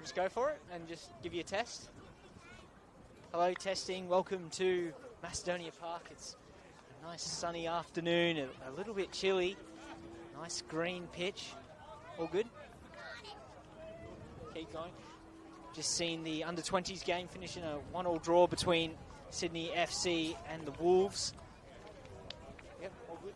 just go for it and just give you a test. Hello, testing. Welcome to Macedonia Park. It's a nice sunny afternoon, a little bit chilly. Nice green pitch. All good? Keep going. Just seen the under-20s game finish in a 1-1 draw between Sydney FC and the Wolves. Yep, all good.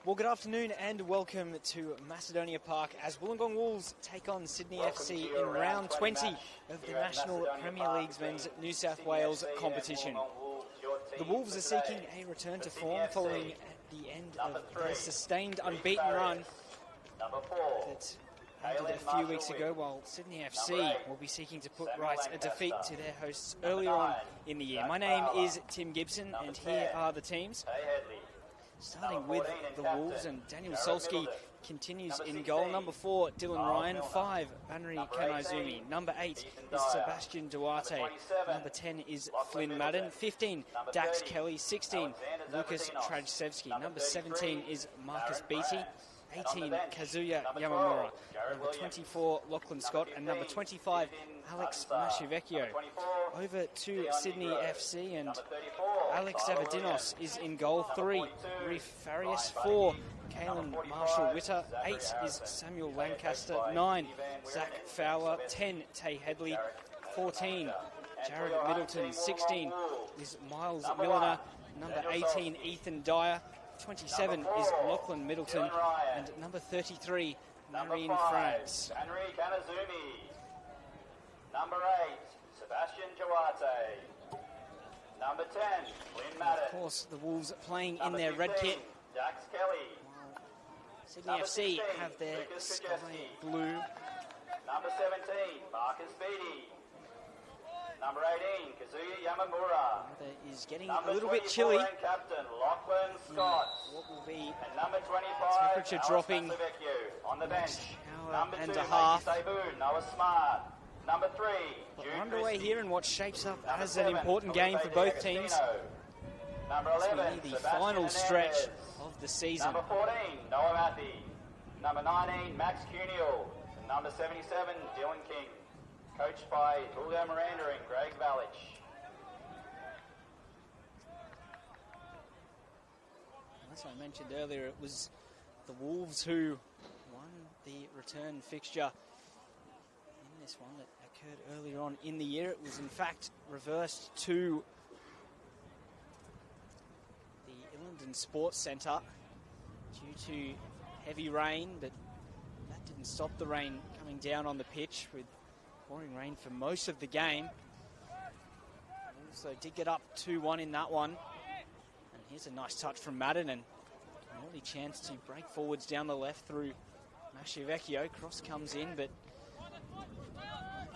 Well, good afternoon and welcome to Macedonia Park as Wollongong Wolves take on Sydney FC in round 20 of the National Premier League's Men's New South Wales competition. The Wolves are seeking a return to form following the end of their sustained unbeaten run that ended a few weeks ago, while Sydney FC will be seeking to put right a defeat to their hosts earlier on in the year. My name is Tim Gibson and here are the teams. Starting with the Wolves, and Daniel Solski continues in goal. Number 4, Dylan Ryan. 5, Banri Kanaizumi. Number 8 is Sebastian Duarte. Number 10 is Flynn Madden. 15, Dax Kelly. 16, Lucas Trajsevski. Number 17 is Marcus Beattie. 18, Kazuya Yamamura. Number 24, Lachlan Scott. And number 25, Alex Mashivecchio. Over to Sydney FC, and Alex Zavadinos is in goal. 3, Reef Farias. 4, Kalen Marshall-Witter. 8 is Samuel Lancaster. 9, Zach Fowler. 10, Tay Headley. 14, Jared Middleton. 16 is Miles Milliner. Number 18, Ethan Dyer. 27 is Lachlan Middleton, and number 33, Marine France. Banri Kanaizumi. Number 8, Sebastian Duarte. Number 10, Flynn Madden. Of course, the Wolves playing in their red kit. Dax Kelly. Sydney FC have their sky blue. Number 17, Marcus Beattie. Number 18, Kazuya Yamamura. Weather is getting a little bit chilly. Captain Lachlan Scott. What will be and number 25, temperature dropping on the bench. Hour Number and 2, a half. Sabu, Noah Smart. Number 3, But we're underway here in what shapes up as an important game for both teams. Number As 11, we near the final stretch of the season. Number 14, Noah Matthew. Number 19, Max Cuniel. And number 77, Dylan King. Coached by Julio Miranda and Greg Valich. As I mentioned earlier, it was the Wolves who won the return fixture in this one that occurred earlier on in the year. It was in fact reversed to the Illingdon Sports Centre due to heavy rain, but that didn't stop the rain coming down on the pitch, with pouring rain for most of the game. Also did get up 2-1 in that one. And here's a nice touch from Madden, and an early chance to break forwards down the left through Mashivecchio. Cross comes in, but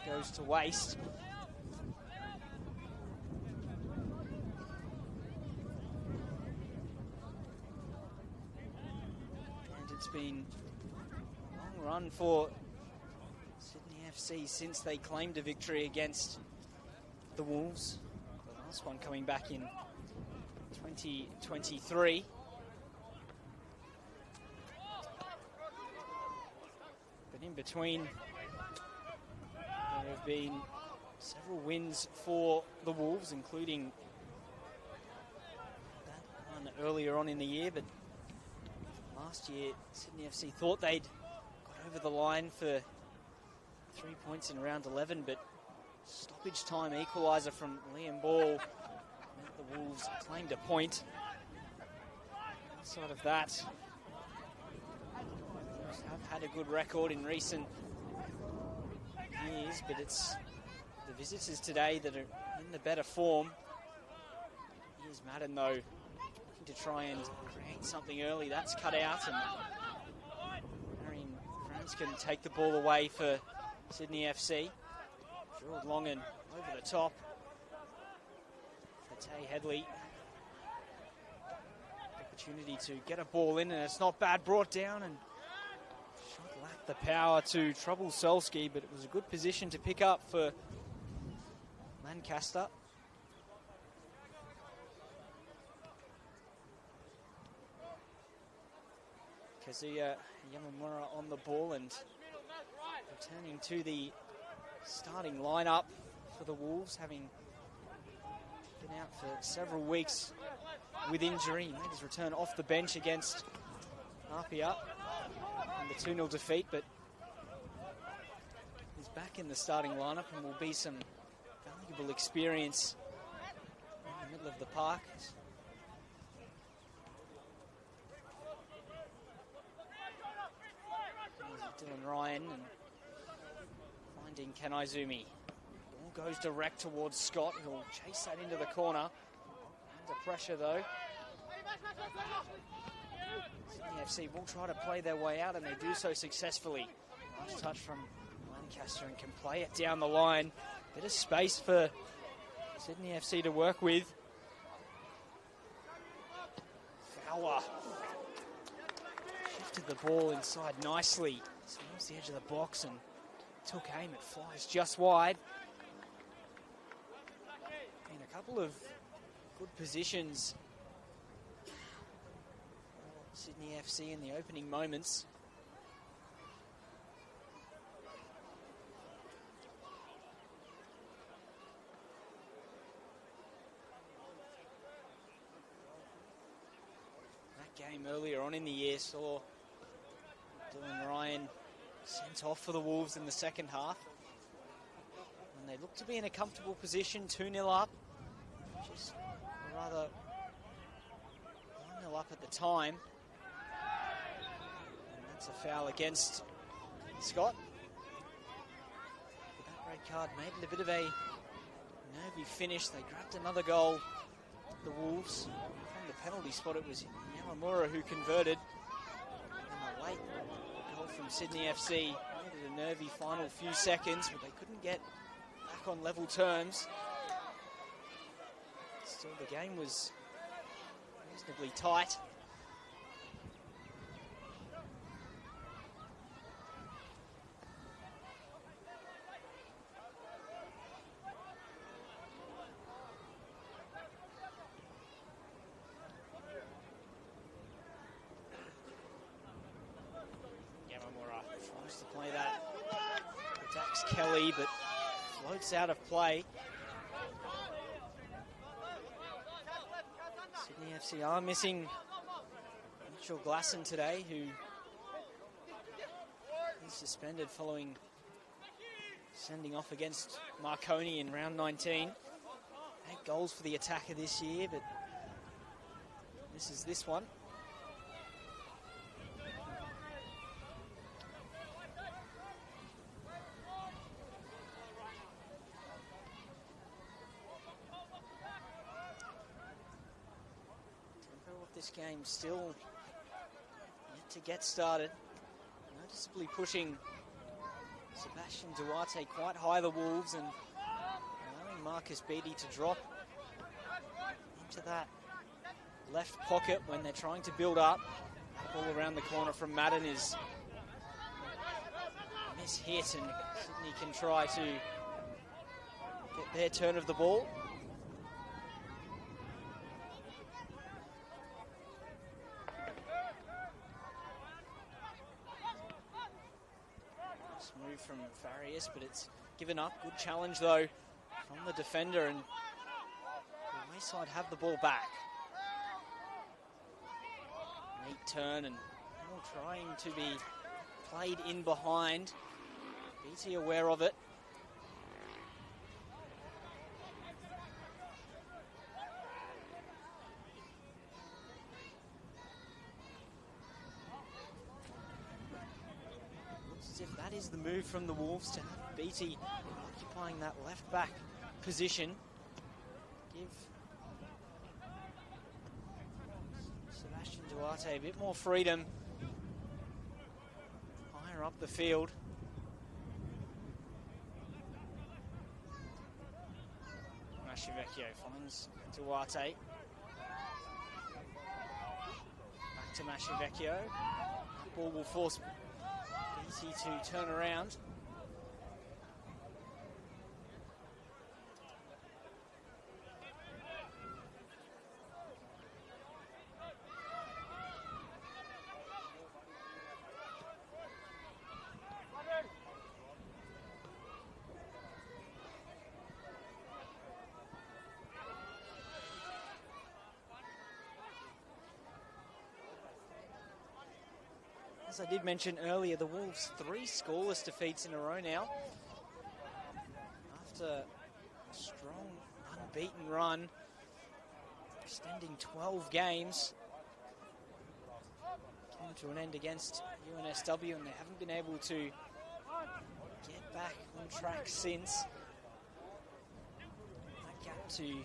goes to waste. And it's been a long run for Sydney FC since they claimed a victory against the Wolves. The last one coming back in 2023. But in between, there have been several wins for the Wolves, including that one earlier on in the year. But last year, Sydney FC thought they'd got over the line for 3 points in round 11, but stoppage time equaliser from Liam Ball meant the Wolves claimed a point. Outside of that, Wolves have had a good record in recent years, but it's the visitors today that are in the better form. Here's Madden, though, looking to try and create something early. That's cut out, and Marion France can take the ball away for Sydney FC. Drilled long and over the top for Tay Headley. Opportunity to get a ball in, and it's not bad. Brought down, and shot lacked the power to trouble Solski, but it was a good position to pick up for Lancaster. Kazuya Yamamura on the ball and returning to the starting lineup for the Wolves, having been out for several weeks with injury. He made his return off the bench against Apia in the 2-0 defeat, but he's back in the starting lineup and will be some valuable experience in the middle of the park. Dylan Ryan and finding Kanaizumi. Ball goes direct towards Scott, who'll chase that into the corner. Under pressure though. Sydney FC will try to play their way out, and they do so successfully. Nice touch from Lancaster, and can play it down the line. Bit of space for Sydney FC to work with. Fowler shifted the ball inside nicely towards the edge of the box and took aim. It flies just wide. In a couple of good positions for Sydney FC in the opening moments. Game earlier on in the year saw Dylan Ryan sent off for the Wolves in the second half. And they look to be in a comfortable position, 2-0 up. Just rather 1-0 up at the time. And that's a foul against Scott. That red card made it a bit of a nervy finish. They grabbed another goal, the Wolves. From the penalty spot, it was Yamamura who converted. And a late goal from Sydney FC made it a nervy final few seconds, but they couldn't get back on level terms. Still, the game was reasonably tight. Kelly, but floats out of play. Sydney FC are missing Mitchell Glasson today, who is suspended following sending off against Marconi in round 19. 8 goals for the attacker this year, but this is this one. This game still yet to get started. Noticeably pushing Sebastian Duarte quite high, the Wolves, and allowing Marcus Beattie to drop into that left pocket when they're trying to build up. That ball around the corner from Madden is mishit, and Sydney can try to get their turn of the ball. Move from Farias, but it's given up. Good challenge though from the defender, and the Wayside have the ball back. Neat turn, and all trying to be played in behind. BT aware of it. If that is the move from the Wolves, to have Beattie occupying that left back position. Give Sebastian Duarte a bit more freedom higher up the field. Mashivecchio finds Duarte. Back to Mashivecchio. Ball will force Beattie to turn around. As I did mention earlier, the Wolves 3 scoreless defeats in a row now. After a strong, unbeaten run, extending 12 games. come to an end against UNSW, and they haven't been able to get back on track since. That gap to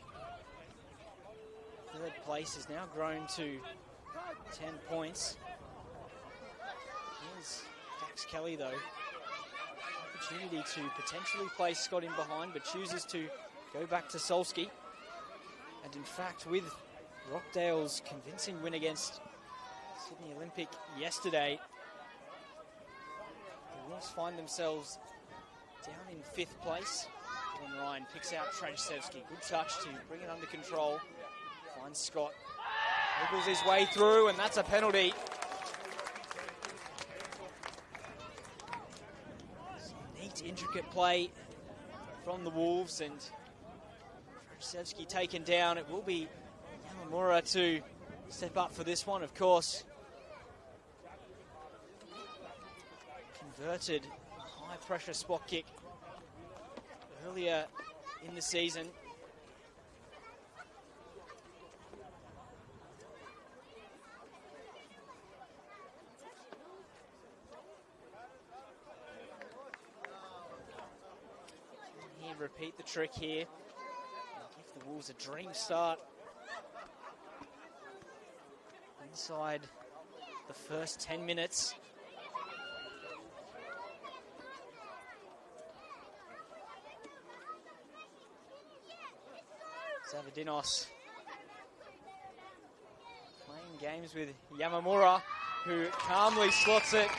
third place has now grown to 10 points. Here's Dax Kelly, though. Opportunity to potentially place Scott in behind, but chooses to go back to Solski. And in fact, with Rockdale's convincing win against Sydney Olympic yesterday, the Wolves find themselves down in 5th place. Dylan Ryan picks out Trajcevski. Good touch to bring it under control. Finds Scott. Wiggles his way through, and that's a penalty. Some neat, intricate play from the Wolves, and Trajcevski taken down. It will be Yamamura to step up for this one, of course. Converted high-pressure spot kick earlier in the season. Repeat the trick here. Give the Wolves a dream start inside the first 10 minutes. Zavadinos playing games with Yamamura, who calmly slots it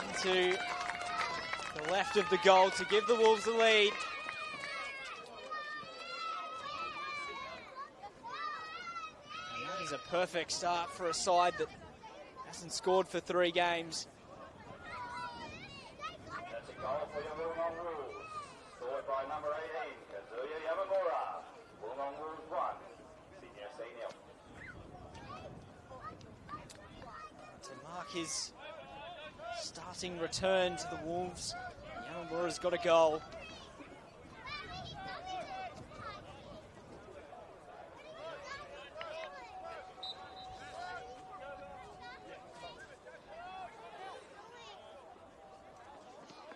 into the left of the goal to give the Wolves the lead. And that is a perfect start for a side that hasn't scored for 3 games. That's a goal for your Wollongong Wolves. Scored by number 18, Kazuya Yamamura. Wollongong Wolves 1, Sydney FC 0. To mark his starting return to the Wolves, Yamamura's got a goal.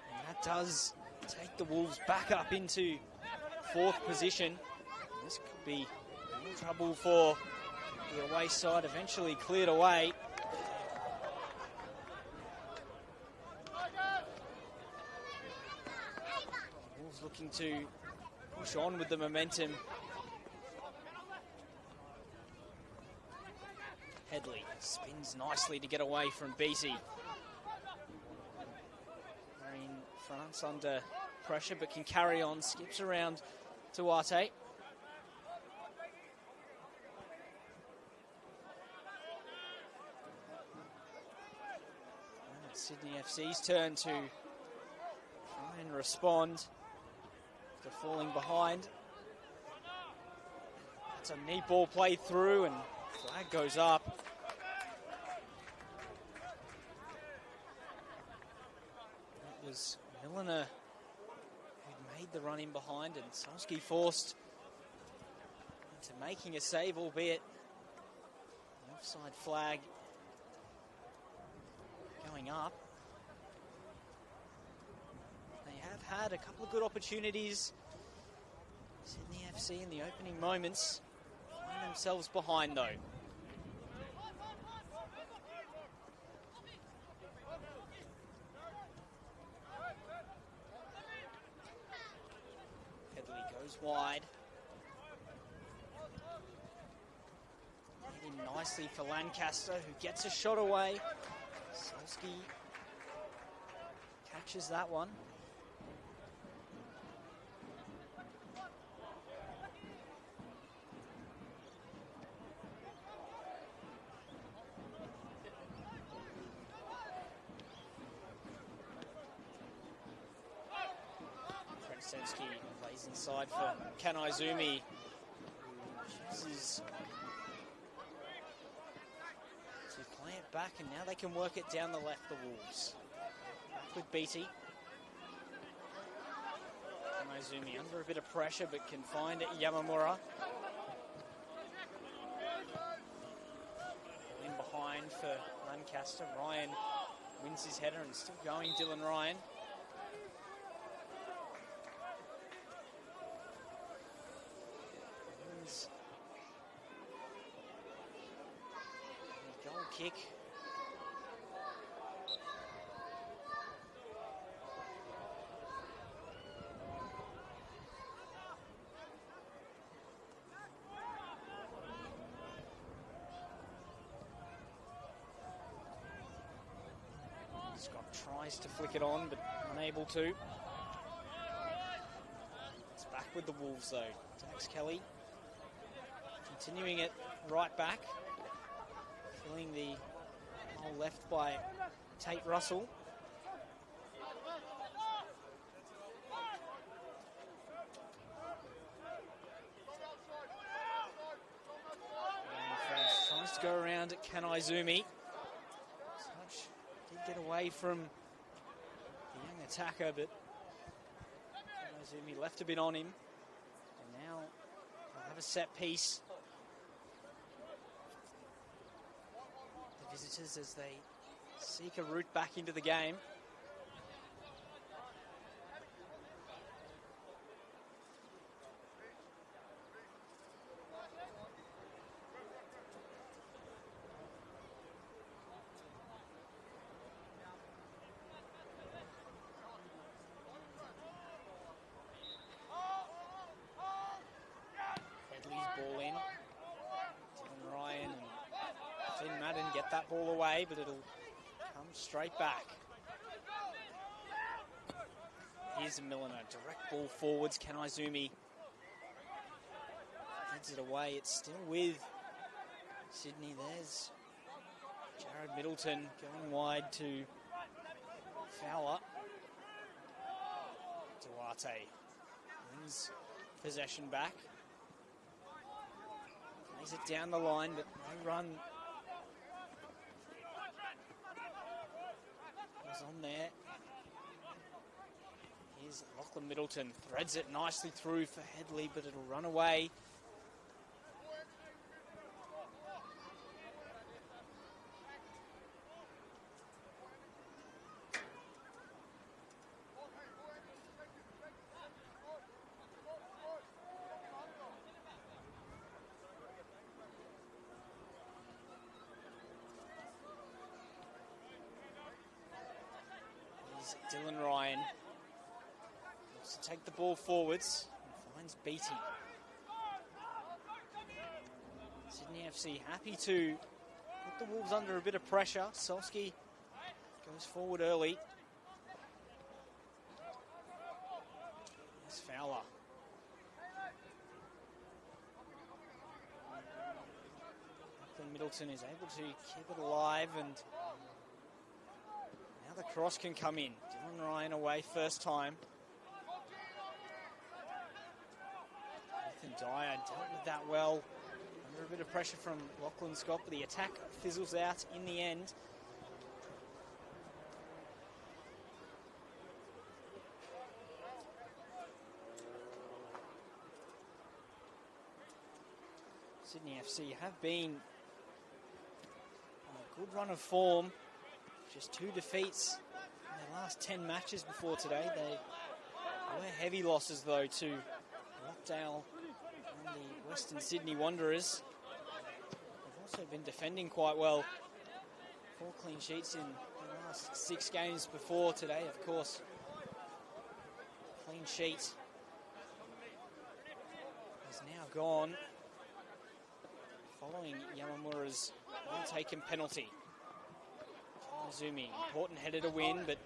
And that does take the Wolves back up into 4th position. This could be in trouble for the away side, eventually cleared away. Wolves looking to push on with the momentum. Headley spins nicely to get away from Beatty. They're in France under pressure, but can carry on. Skips around to Arte. Sydney FC's turn to try and respond after falling behind. It's a neat ball played through, and flag goes up. It was Milliner who'd made the run in behind, and Solski forced into making a save, albeit the offside flag going up. They have had a couple of good opportunities. Sydney FC in the opening moments find themselves behind, though. Headley goes wide. Played in nicely for Lancaster, who gets a shot away. Solski catches that one. Trajcevski plays inside for Kanaizumi, who chooses play it back, and now they can work it down the left, the Wolves. Back with Beatty. Kanaizumi under a bit of pressure, but can find Yamamura. In behind in for Lancaster. Ryan wins his header and still going, Dylan Ryan. Wins the goal kick. Scott tries to flick it on, but unable to. It's back with the Wolves, though. Dax Kelly continuing it right back. Filling the hole left by Tate Russell. And tries to go around at Kanaizumi. Get away from the young attacker, but Kanaizumi left a bit on him. And now they'll have a set piece. The visitors as they seek a route back into the game. Ball in. Dylan Ryan and Finn Madden get that ball away, but it'll come straight back. Here's Milliner, direct ball forwards. Kanaizumi heads it away. It's still with Sydney. There's Jared Middleton going wide to Fowler. Duarte wins possession back. Plays it down the line, but no run was on there. Here's Lachlan Middleton, threads it nicely through for Headley, but it'll run away. Dylan Ryan wants to take the ball forwards and finds Beattie. Sydney FC happy to put the Wolves under a bit of pressure. Solski goes forward early. There's Fowler. Middleton is able to keep it alive, and now the cross can come in. Dylan Ryan away first time. Nathan Dyer dealt with that well. Under a bit of pressure from Lachlan Scott, but the attack fizzles out in the end. Sydney FC have been on a good run of form. Just 2 defeats in their last 10 matches before today. They were heavy losses, though, to Rockdale and the Western Sydney Wanderers. They've also been defending quite well. 4 clean sheets in the last 6 games before today, of course. Clean sheet is now gone following Yamamura's well-taken penalty. Zumi, important header to win, but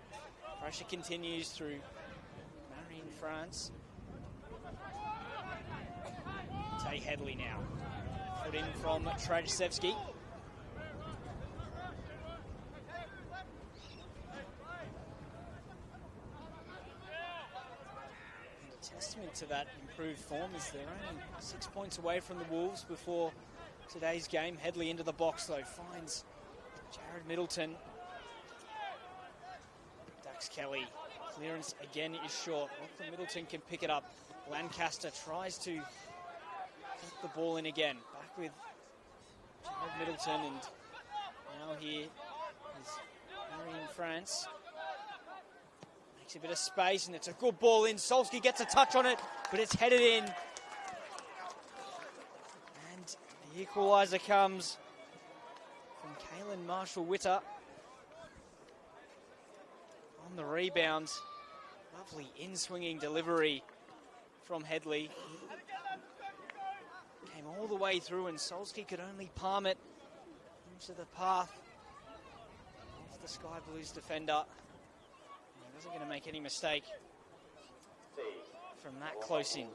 pressure continues through Marion, France. Tay Headley now. Put in from Trajcevski. And a testament to that improved form is they're only 6 points away from the Wolves before today's game. Headley into the box, though, finds Jared Middleton. Kelly, clearance again is short. Lachlan Middleton can pick it up. Lancaster tries to get the ball in again. Back with Jared Middleton, and Now here is Marine France. Makes a bit of space, and it's a good ball in. Solski gets a touch on it, but it's headed in. And the equaliser comes from Kaylin Marshall-Witter on the rebound. Lovely in-swinging delivery from Headley. Came all the way through, and Solski could only palm it into the path of the Sky Blues defender. He wasn't going to make any mistake from that close in. And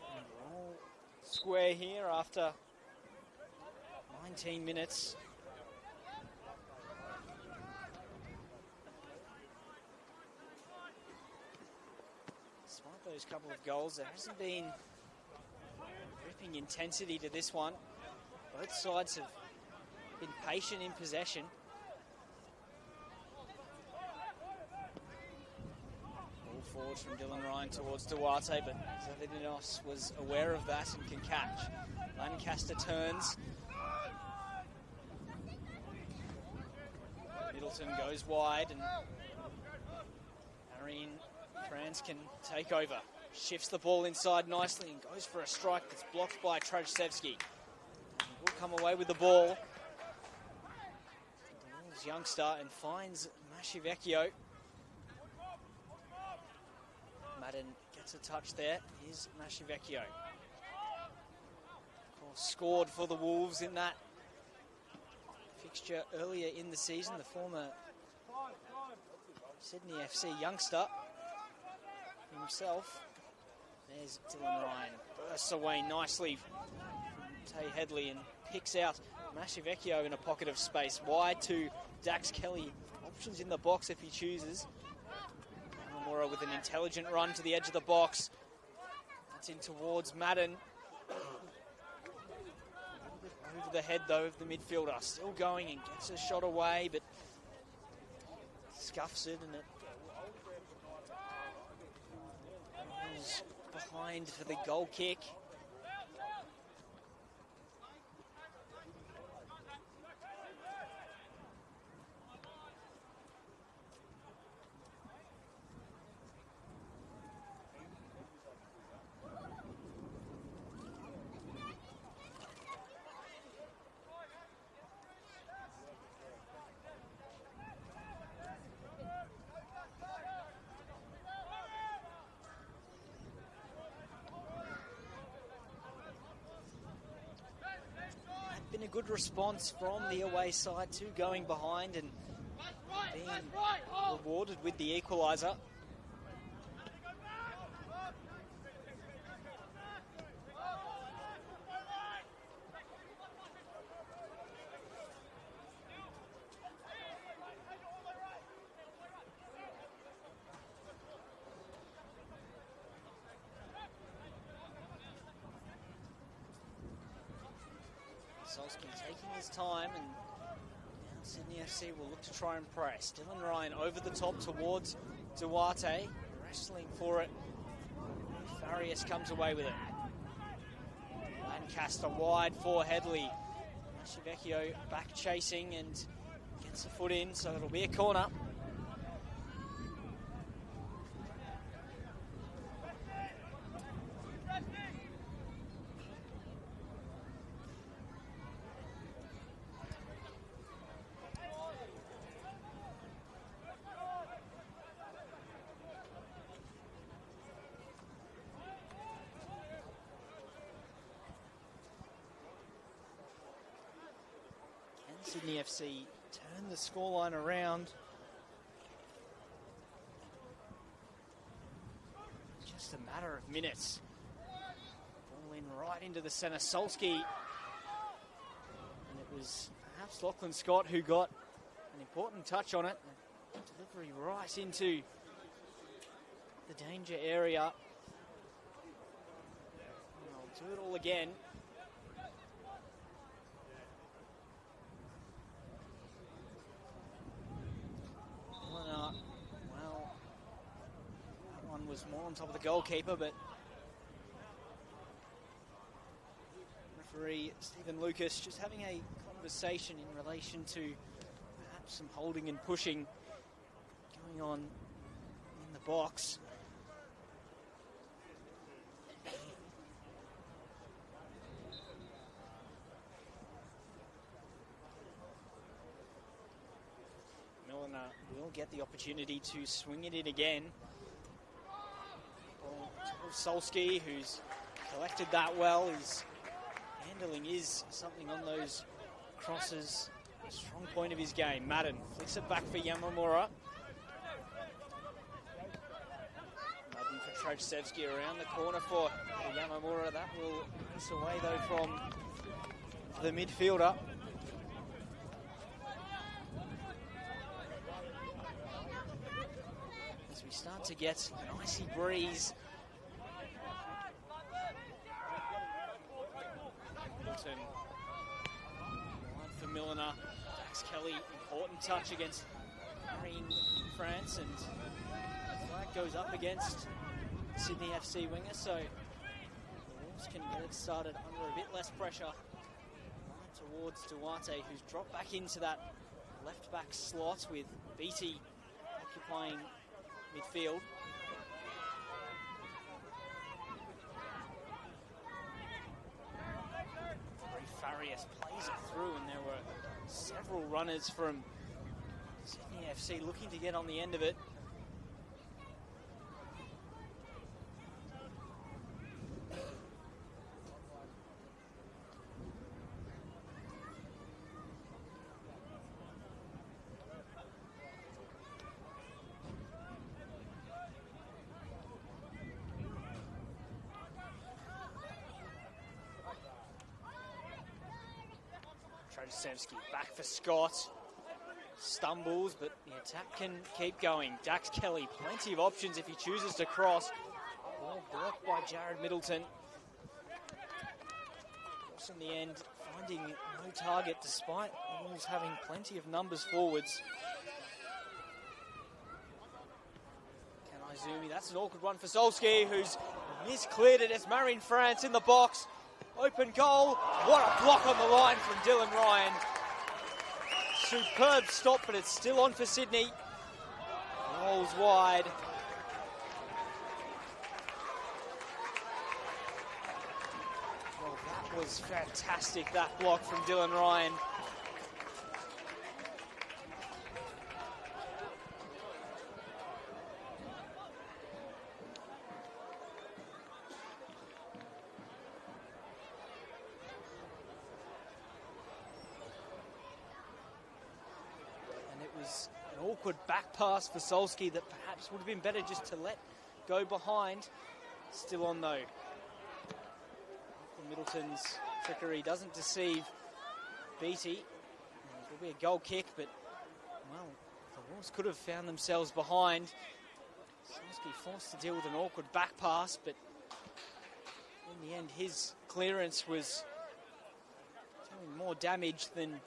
we're all square here after 19 minutes. Despite those couple of goals, there hasn't been ripping intensity to this one. Both sides have been patient in possession. Ball forward from Dylan Ryan towards Duarte, but Zavedinos was aware of that and can catch. Lancaster turns. Middleton goes wide, and Marine France can take over. Shifts the ball inside nicely and goes for a strike that's blocked by Trajcevski. Will come away with the ball. The Wolves youngster and finds Mashivecchio. Madden gets a touch there. Here's Mashivecchio. Of course, scored for the Wolves in that fixture earlier in the season. The former Sydney FC youngster himself. There's Dylan Ryan. Bursts away nicely from Tay Headley and picks out Mashivecchio in a pocket of space. Wide to Dax Kelly. Options in the box if he chooses. Namora with an intelligent run to the edge of the box. That's in towards Madden. Over the head, though, of the midfielder. Still going and gets a shot away, but scuffs it, and it is behind for the goal kick. Been a good response from the away side to going behind and being rewarded with the equaliser. Solski taking his time, and now Sydney FC will look to try and press. Dylan Ryan over the top towards Duarte, wrestling for it. Farias comes away with it. Lancaster wide for Headley. Mashivecchio back chasing and gets a foot in, so it'll be a corner. Sydney FC turn the scoreline around. Just a matter of minutes. Ball in right into the centre. Solski. And it was perhaps Lachlan Scott who got an important touch on it. Delivery right into the danger area. And I'll do it all again. Well, that one was more on top of the goalkeeper, but referee Stephen Lucas just having a conversation in relation to perhaps some holding and pushing going on in the box. Milner will get the opportunity to swing it in again. Solski, who's collected that well, his handling is something on those crosses, a strong point of his game. Madden flicks it back for Yamamura. Madden for Trojcevski around the corner for Yamamura. That will miss away though from the midfielder. As we start to get an icy breeze. Line for Milner. Dax Kelly, important touch against Marine France, and the flag goes up against Sydney FC winger, so the Wolves can get it started under a bit less pressure. Line towards Duarte, who's dropped back into that left back slot with Beattie occupying midfield. Farias plays it through, and there were several runners from Sydney FC looking to get on the end of it. Trojcevski back for Scott. Stumbles, but the attack can keep going. Dax Kelly, plenty of options if he chooses to cross. Ball blocked by Jared Middleton. Of course, in the end, finding no target despite the Wolves having plenty of numbers forwards. Kanai Zumi, that's an awkward one for Solski, who's miscleared it as Marine France in the box. Open goal. What a block on the line from Dylan Ryan. Superb stop, but it's still on for Sydney. Rolls wide. Well, that was fantastic, that block from Dylan Ryan. Awkward back pass for Solski that perhaps would have been better just to let go behind. Still on though. Middleton's trickery doesn't deceive Beattie. It will be a goal kick, but well, the Wolves could have found themselves behind. Solski forced to deal with an awkward back pass, but in the end his clearance was doing more damage than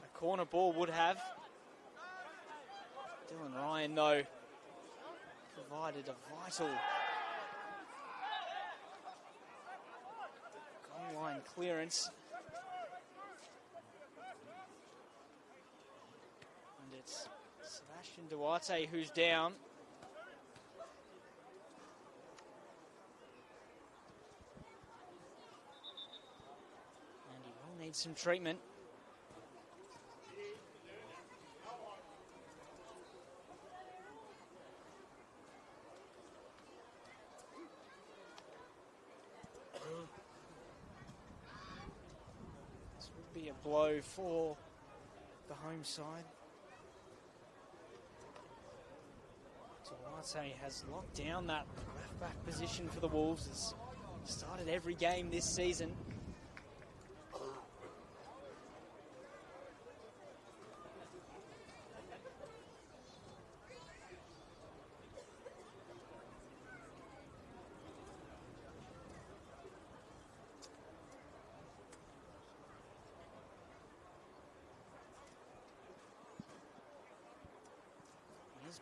a corner ball would have. Dylan Ryan, though, provided a vital goal line clearance. And it's Sebastian Duarte who's down. And he will need some treatment. Be a blow for the home side. Duarte has locked down that left back position for the Wolves. Has started every game this season.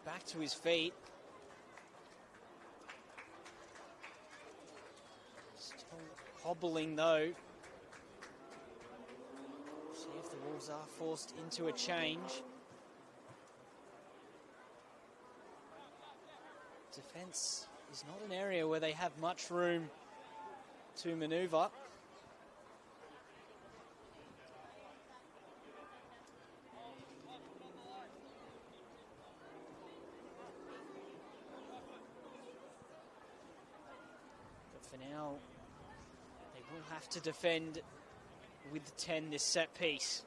Back to his feet. Still hobbling though. Wolves are forced into a change. Defence is not an area where they have much room to manoeuvre. But for now, they will have to defend with 10 this set piece.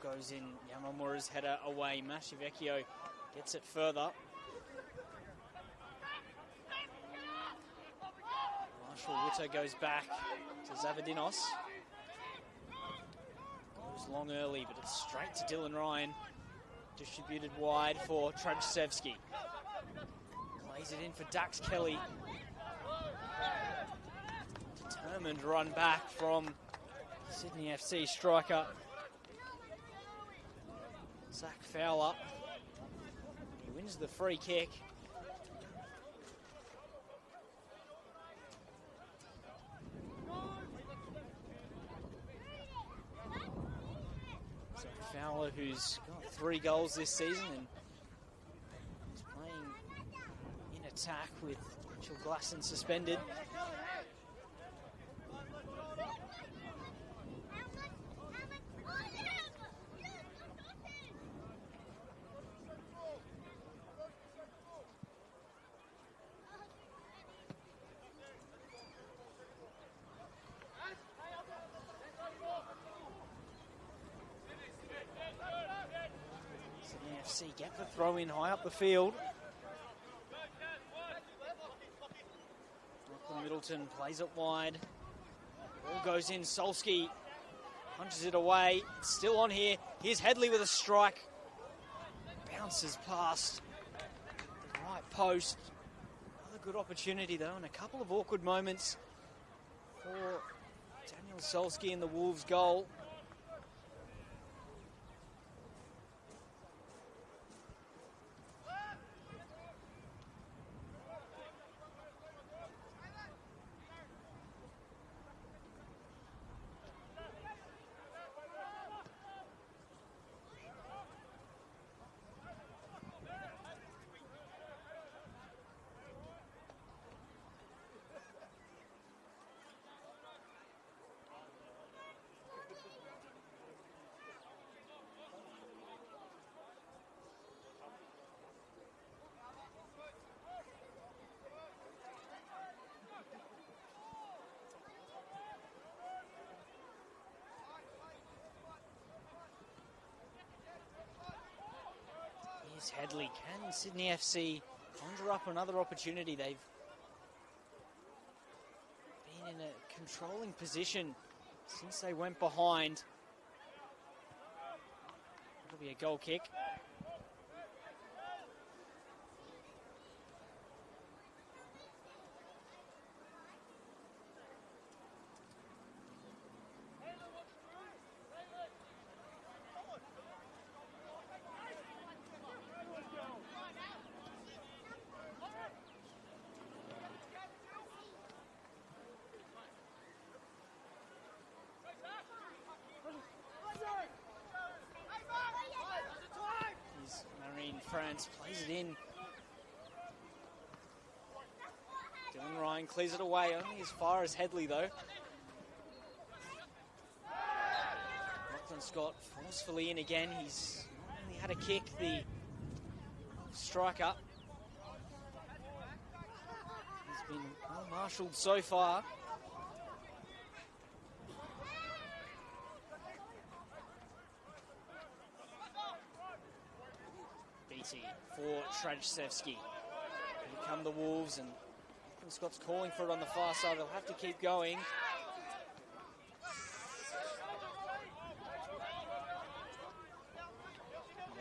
Ball goes in, Yamamura's header away. Mashivecchio gets it further. Marshall Witter goes back to Zavadinos. Goes long early, but it's straight to Dylan Ryan. Distributed wide for Trajcevski. Plays it in for Dax Kelly. Determined run back from Sydney FC striker Zach Fowler. He wins the free kick. So Fowler, who's got 3 goals this season and is playing in attack with Mitchell Glasson suspended. Get the throw in high up the field. Lachlan Middleton plays it wide. Ball goes in. Solski punches it away. It's still on here. Here's Headley with a strike. Bounces past the right post. Another good opportunity though, and a couple of awkward moments for Daniel Solski in the Wolves goal. Headley. Can Sydney FC conjure up another opportunity? They've been in a controlling position since they went behind. It'll be a goal kick. France plays it in. Dylan Ryan clears it away, only as far as Headley though. Lachlan Scott forcefully in again. He's only had a kick, the striker. He's been well marshalled so far. For Trajcevski. Here come the Wolves, and Scott's calling for it on the far side. They'll have to keep going.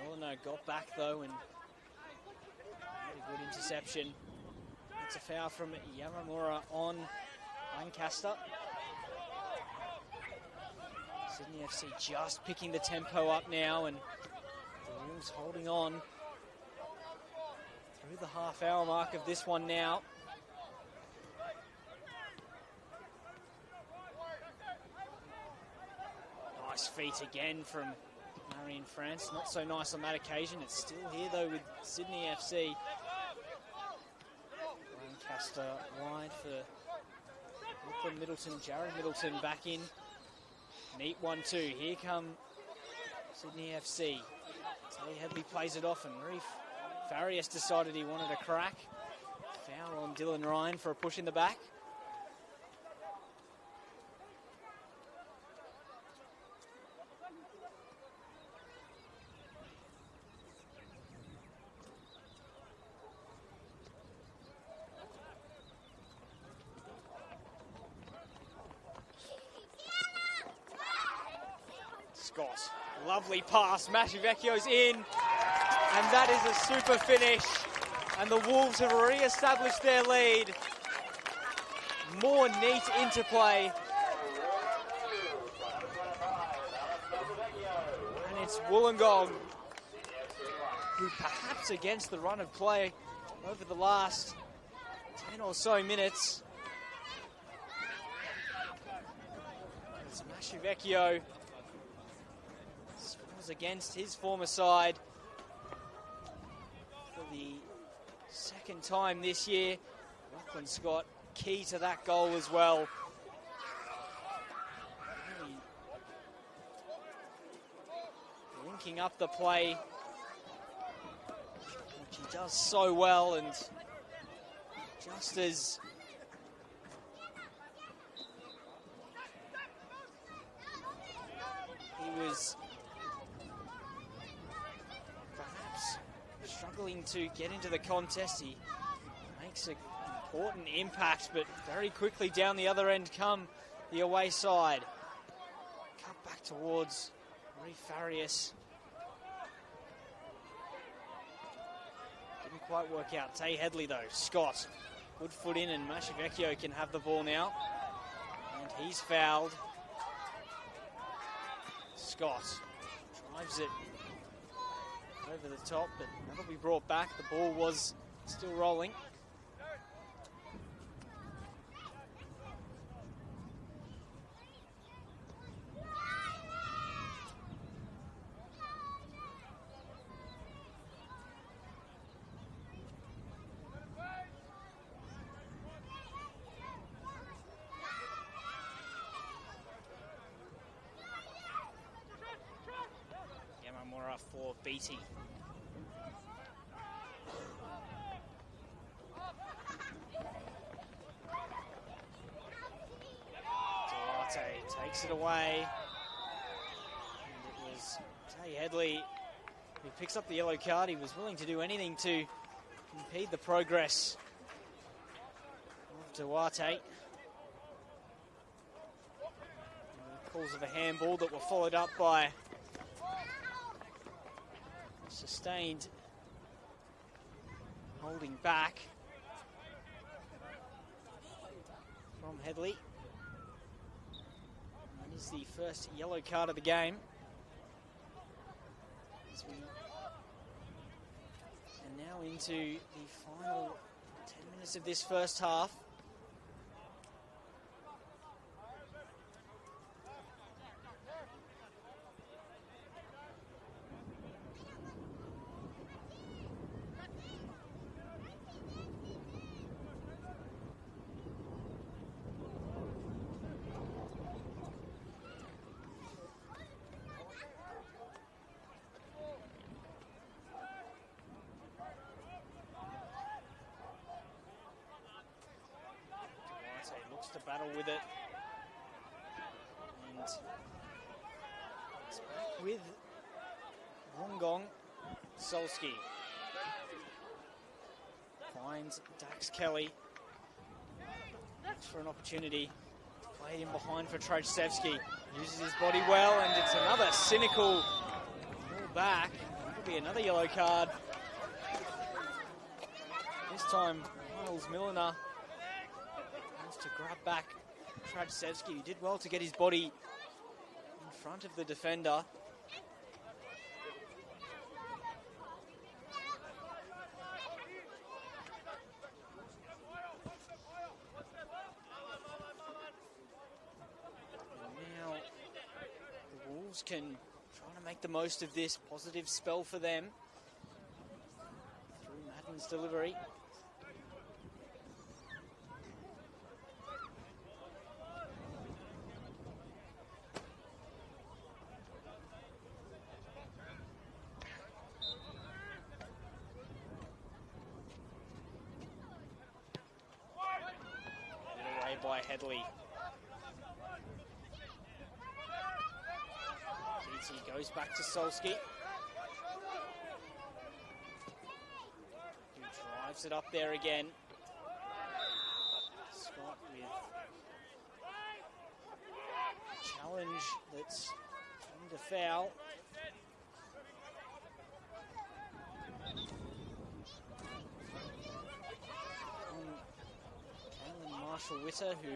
Milner got back though and had a good interception. It's a foul from Yamamura on Lancaster. Sydney FC just picking the tempo up now, and the Wolves holding on through the half-hour mark of this one now. Nice feet again from Marion France. Not so nice on that occasion. It's still here though with Sydney FC. Lancaster wide for Auckland Middleton. Jared Middleton back in. Neat 1-2. Here come Sydney FC. Tay Headley plays it off and Reef Farias decided he wanted a crack. Foul on Dylan Ryan for a push in the back. Scott, lovely pass. Mashivecchio's in, and that is a super finish. And the Wolves have re-established their lead. More neat interplay. And it's Wollongong, who perhaps against the run of play over the last 10 or so minutes. It's Mashivecchio. Scores against his former side for the second time this year. Lachlan Scott, key to that goal as well. Really linking up the play, which he does so well, and just as he was perhaps struggling to get into the contest, he makes an important impact, but very quickly down the other end come the away side. Cut back towards Reef Farias. Didn't quite work out. Tay Headley though. Scott, good foot in, and Mashivecchio can have the ball now. And he's fouled. Scott drives it over the top, but that'll be brought back. The ball was still rolling. Yamamura for Beatty. Takes it away, and it was Tay Headley who picks up the yellow card. He was willing to do anything to impede the progress of Duarte. Calls of a handball that were followed up by sustained holding back from Headley. Is the first yellow card of the game. And now into the final 10 minutes of this first half. To battle with it, and it's back with Wollongong. Solski finds Dax Kelly, looks for an opportunity to play it in behind for Trajcevski, uses his body well, and it's another cynical pull back. That'll be another yellow card. This time Miles Milliner to grab back Trajcevski, who did well to get his body in front of the defender. And now the Wolves can try to make the most of this positive spell for them through Madden's delivery. By Headley. Beatty goes back to Solski, who drives it up there again. Scott with a challenge that's under foul. Marshall-Witter, who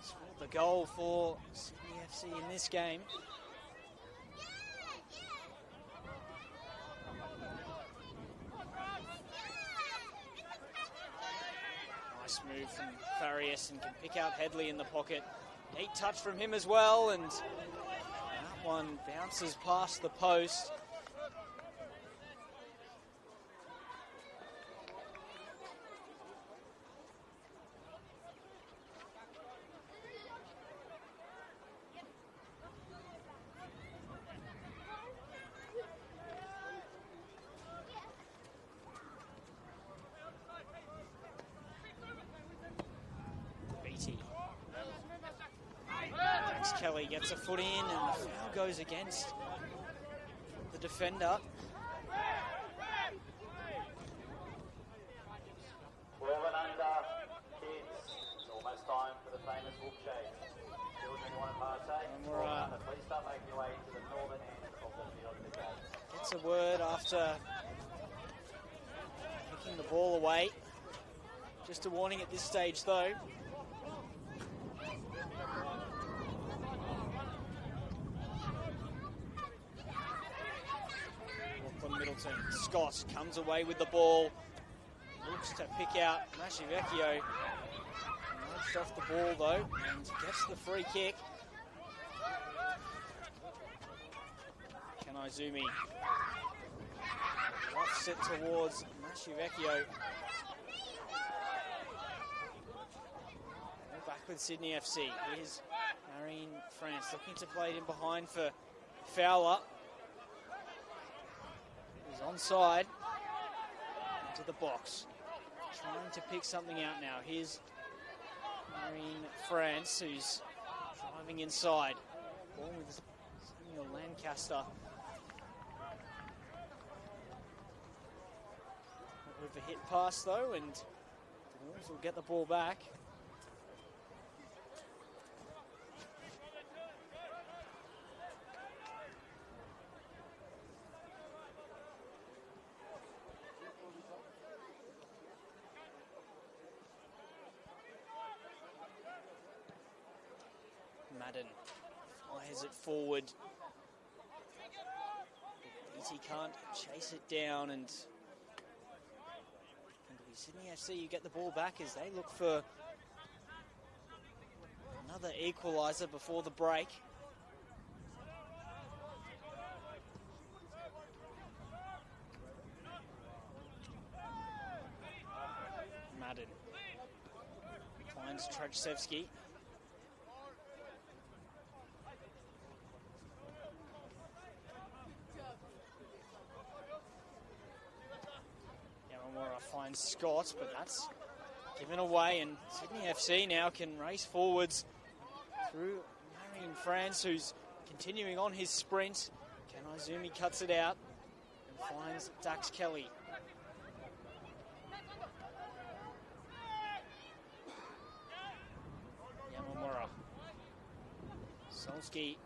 scored the goal for Sydney FC in this game. Nice move from Farias, and can pick out Headley in the pocket. Neat touch from him as well, and that one bounces past the post. Kelly gets a foot in, and the foul goes against the defender. 12 and under, kids. It's almost time for the famous wolf chase. Children who want to partake, please start making your way to the northern end of the field today. Gets a word after kicking the ball away. Just a warning at this stage, though. Scott comes away with the ball, looks to pick out Mashivecchio. Nudged off the ball though, and gets the free kick. Kanaizumi offset towards Mashivecchio. Back with Sydney FC. Here's Marine France looking to play it in behind for Fowler. He's onside into the box, trying to pick something out now. Here's Marine France, who's driving inside. Ball with Samuel Lancaster. With a hit pass though, and the Wolves will get the ball back. Madden fires it forward. Beatty can't chase it down, and Sydney FC, you get the ball back as they look for another equaliser before the break. Madden finds Trajcevski. Finds Scott, but that's given away, and Sydney FC now can race forwards through Marion France, who's continuing on his sprint. Kanaizumi cuts it out and finds Dax Kelly. Yamamura. Solski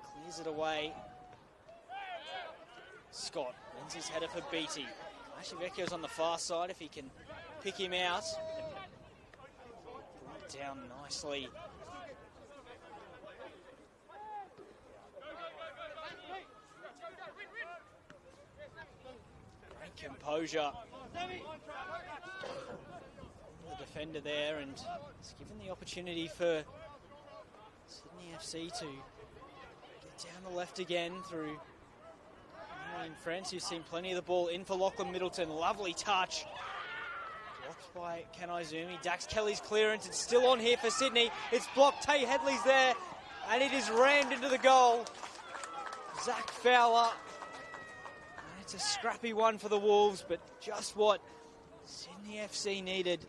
clears it away. Scott wins his header for Beatty. Mashivecchio's on the far side if he can pick him out. Pull it down nicely. Great composure. The defender there, and it's given the opportunity for Sydney Sydney FC to get down the left again through Friends, who's seen plenty of the ball in for Lachlan Middleton. Lovely touch. Blocked by Ken Izumi. Dax Kelly's clearance. It's still on here for Sydney. It's blocked. Tay Headley's there. And it is rammed into the goal. Zach Fowler. And it's a scrappy one for the Wolves, but just what Sydney FC needed.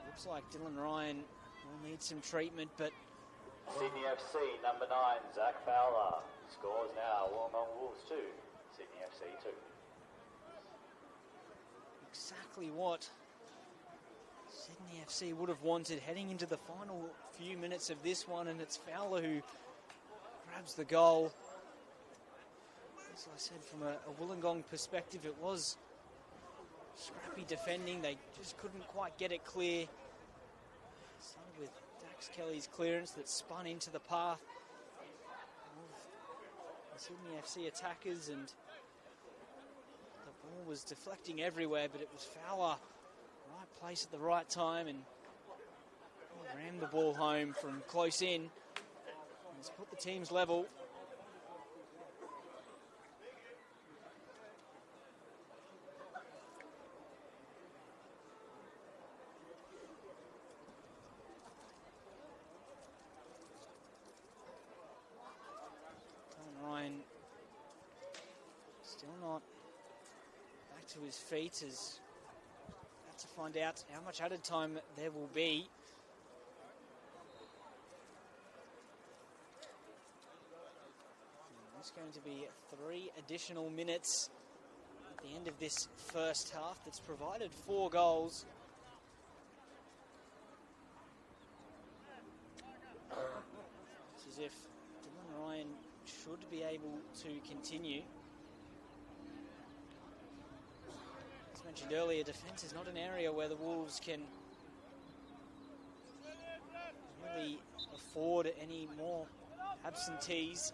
Looks like Dylan Ryan will need some treatment, but Sydney FC, number 9, Zach Fowler. Scores now, Wollongong Wolves 2, Sydney FC 2. Exactly what Sydney FC would have wanted heading into the final few minutes of this one, and it's Fowler who grabs the goal. As I said, from a Wollongong perspective, it was scrappy defending. They just couldn't quite get it clear. Started with Dax Kelly's clearance that spun into the path of the Sydney FC attackers, and the ball was deflecting everywhere, but it was Fowler, right place at the right time, and rammed the ball home from close in. And it's put the teams level. To his feet as about to find out how much added time there will be. There's going to be 3 additional minutes at the end of this first half that's provided 4 goals. It's as if Dylan Ryan should be able to continue. As mentioned earlier, defence is not an area where the Wolves can really afford any more absentees.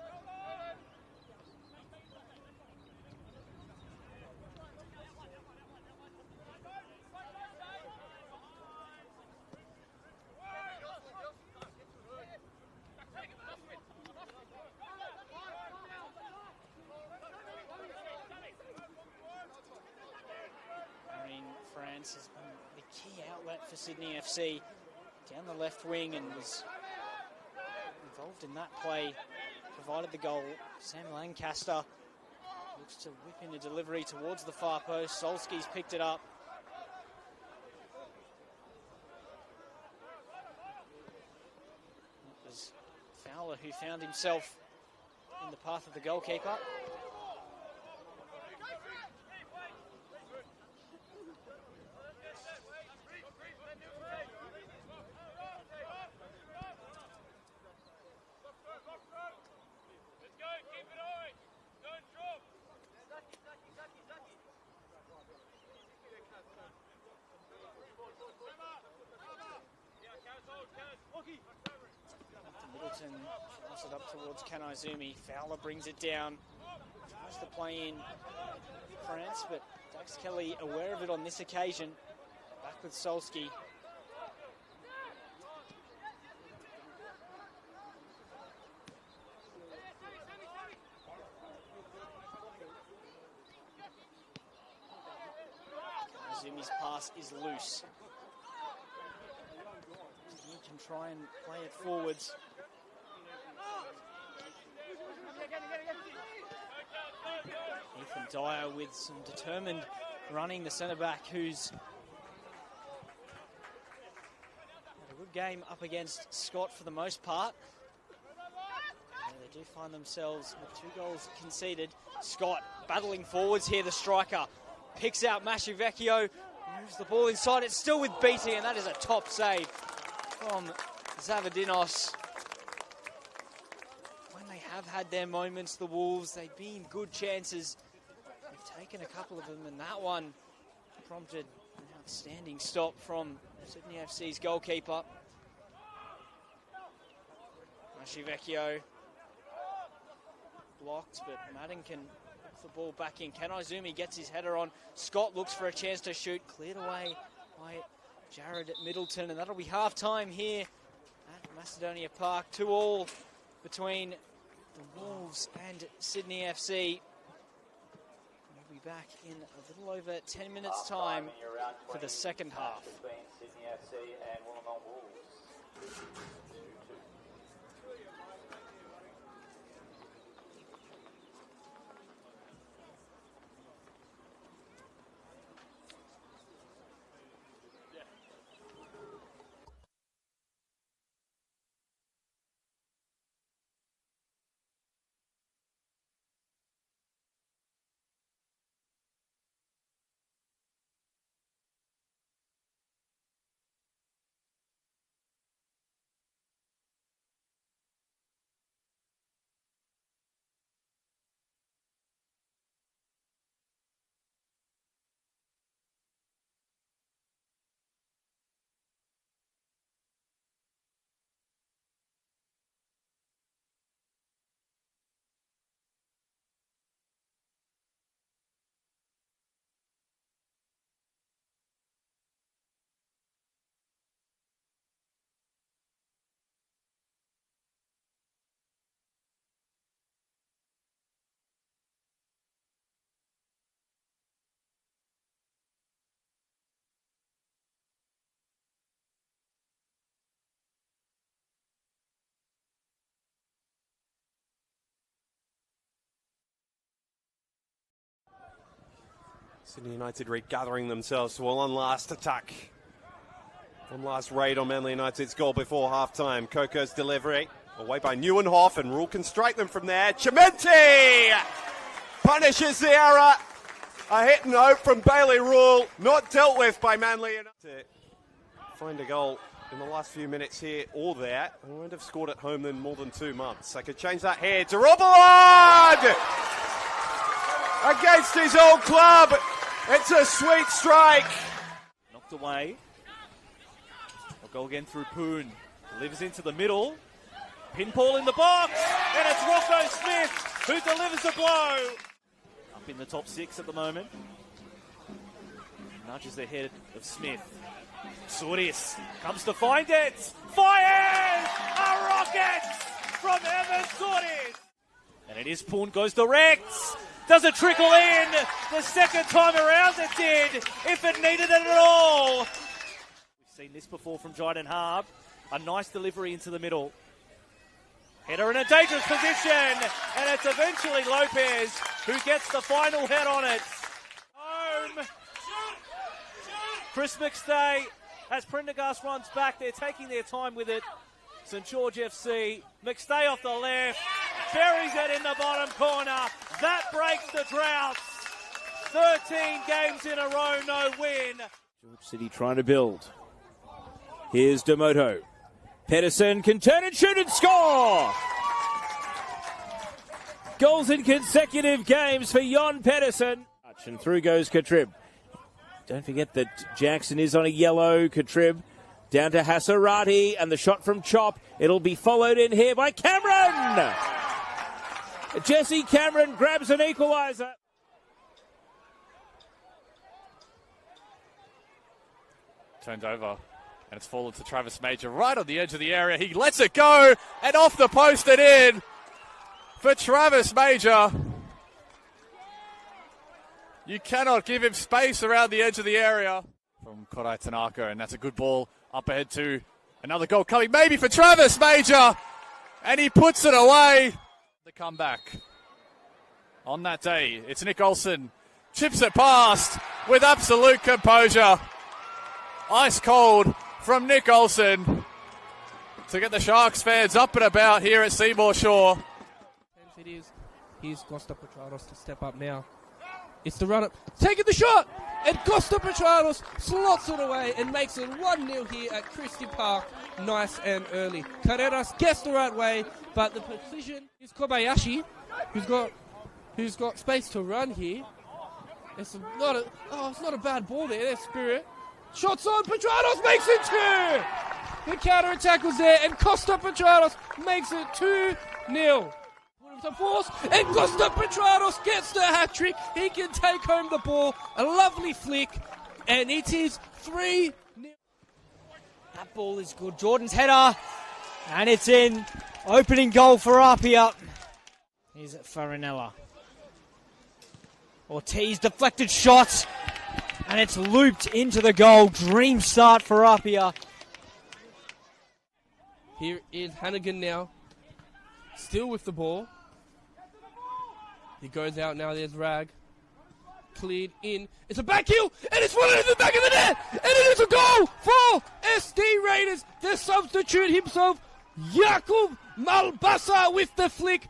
Has been the key outlet for Sydney FC down the left wing and was involved in that play, provided the goal. Sam Lancaster looks to whip in a delivery towards the far post. Solski's picked it up. It was Fowler who found himself in the path of the goalkeeper. Middleton throws it up towards Ken Izumi. Fowler brings it down. Tries to play in France, but Dax Kelly aware of it on this occasion. Back with Solski. Izumi's pass is loose. He can try and play it forwards. Ethan Dyer with some determined running, the centre-back who's had a good game up against Scott for the most part. They do find themselves with 2 goals conceded. Scott battling forwards here, the striker. Picks out Mashivecchio, moves the ball inside. It's still with Beatty, and that is a top save from Zavadinos. When they have had their moments, the Wolves, they've been good chances. They've taken a couple of them, and that one prompted an outstanding stop from Sydney FC's goalkeeper. Mashivecchio blocked, but Madden can put the ball back in. Kanaizumi gets his header on. Scott looks for a chance to shoot. Cleared away by Jared at Middleton, and that'll be half-time here at Macedonia Park. 2-2 between the Wolves and Sydney FC. We'll be back in a little over 10 minutes' time for the second half. Between Sydney FC and Wollongong Wolves. 2-2. Sydney United regathering themselves to one last attack. One last raid on Manly United's goal before half-time. Coco's delivery away by Neuenhoff, and Rule can strike them from there. Chimenti punishes the error. A hit and hope from Bailey Rule, not dealt with by Manly United. Find a goal in the last few minutes here or there. I won't have scored at home in more than 2 months. They could change that here to Robillard! Against his old club. It's a sweet strike. Knocked away. A goal again through Poon. Delivers into the middle. Pinball in the box. And it's Rocco Smith who delivers the blow. Up in the top 6 at the moment. Nudges the head of Smith. Soudis comes to find it. Fires! A rocket from Evan Soudis. And it is Poon goes direct. Does it trickle in? The second time around it did, if it needed it at all. We've seen this before from Jyden Harb. A nice delivery into the middle. Header in a dangerous position, and it's eventually Lopez who gets the final head on it. Home. Chris McStay, as Prendergast runs back, they're taking their time with it. St George FC, McStay off the left, buries it in the bottom corner. That breaks the drought. 13 games in a row, no win. George City trying to build. Here's Demoto. Pedersen can turn and shoot and score! Goals in consecutive games for Jon Pedersen. And through goes Katrib. Don't forget that Jackson is on a yellow. Katrib down to Hasarati, and the shot from Chop. It'll be followed in here by Cameron! Jesse Cameron grabs an equaliser. Turned over, and it's fallen to Travis Major right on the edge of the area. He lets it go, and off the post and in for Travis Major. You cannot give him space around the edge of the area. From Korai Tanaka, and that's a good ball up ahead to another goal coming maybe for Travis Major, and he puts it away. The comeback on that day, it's Nick Olsen, chips it past with absolute composure. Ice cold from Nick Olsen to get the Sharks fans up and about here at Seymour Shore. It is. Here's Costa Petrados to step up now. It's the run-up, taking the shot, and Costa Petrados slots it away and makes it 1-0 here at Christie Park. Nice and early. Carreras gets the right way, but the precision is Kobayashi, who's got space to run here. It's not a bad ball there. There's Spirit. Shots on, Petrados makes it 2! The counter-attack was there, and Costa Petrados makes it 2-0. Would have Some force, and Costa Petraros gets the hat trick. He can take home the ball. A lovely flick, and it is 3-0. That ball is good. Jordan's header, and it's in. Opening goal for Apia. Here's Farinella. Ortiz deflected shot, and it's looped into the goal. Dream start for Apia. Here is Hannigan now, still with the ball. He goes out now, there's Rag. Cleared in, it's a back heel, and it's running in the back of the net, and it is a goal for SD Raiders. The substitute himself, Yakub Malbasa with the flick.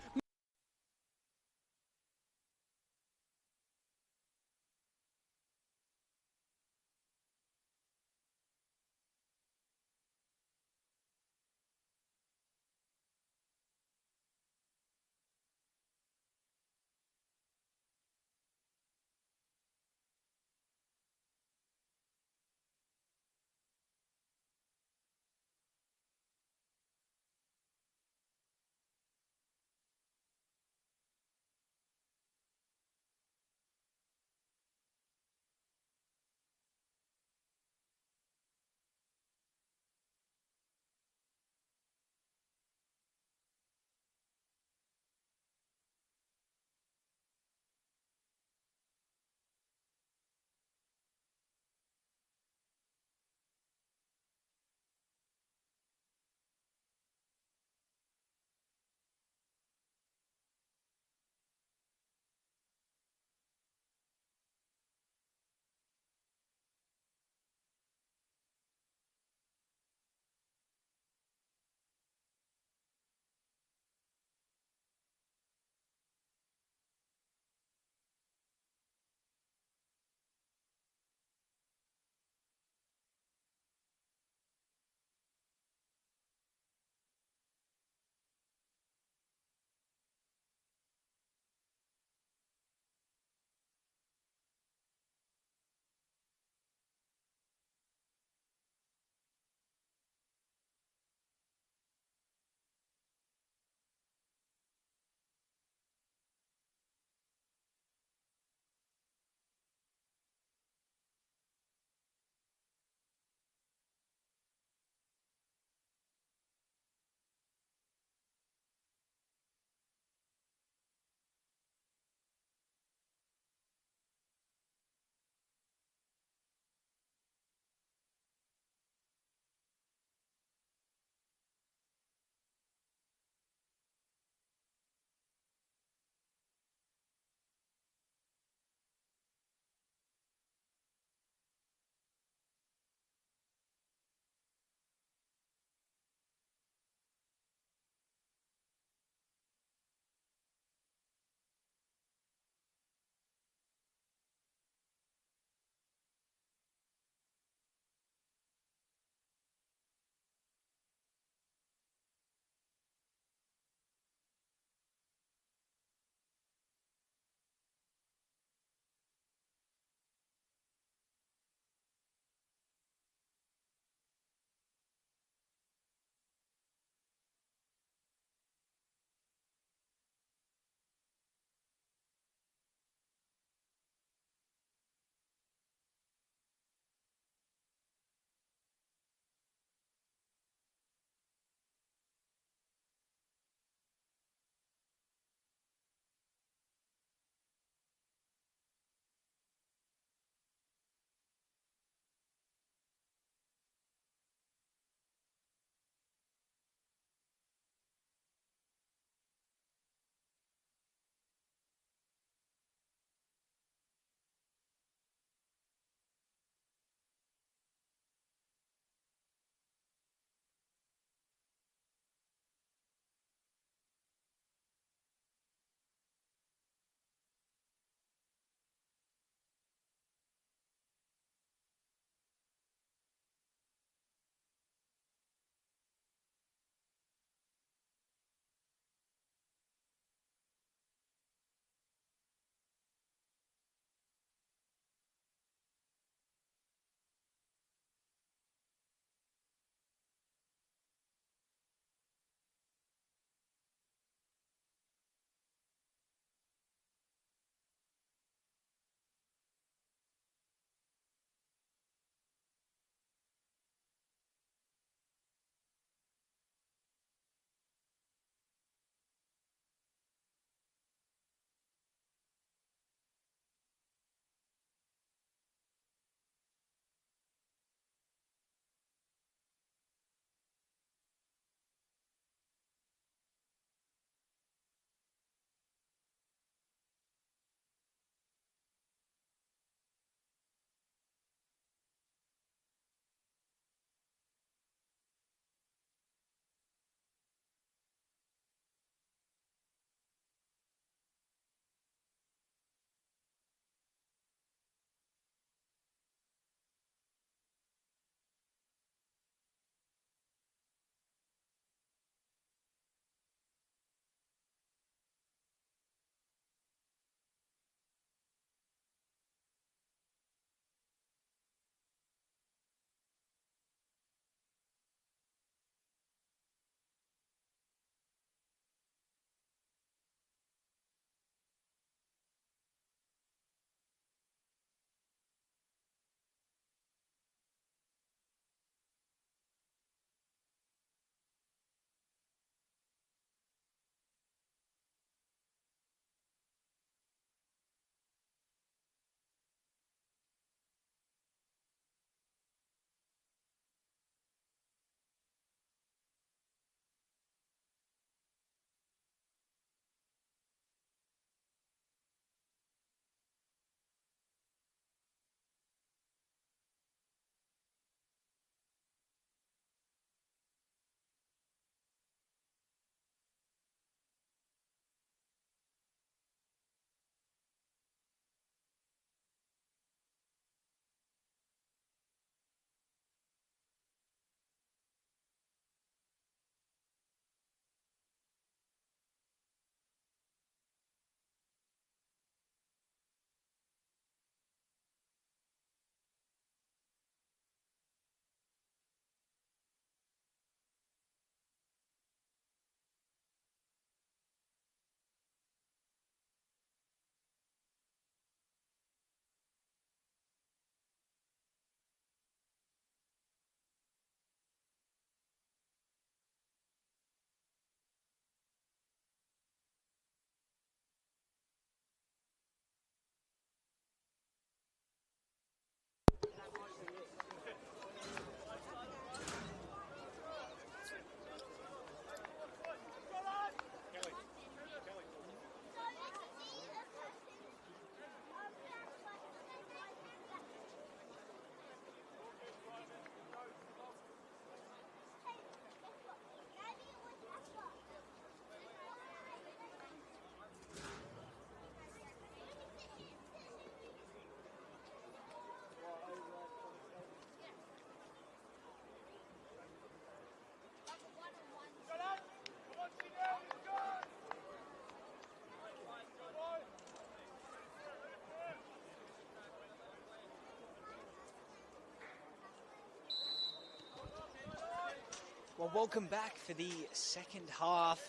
Well, welcome back for the second half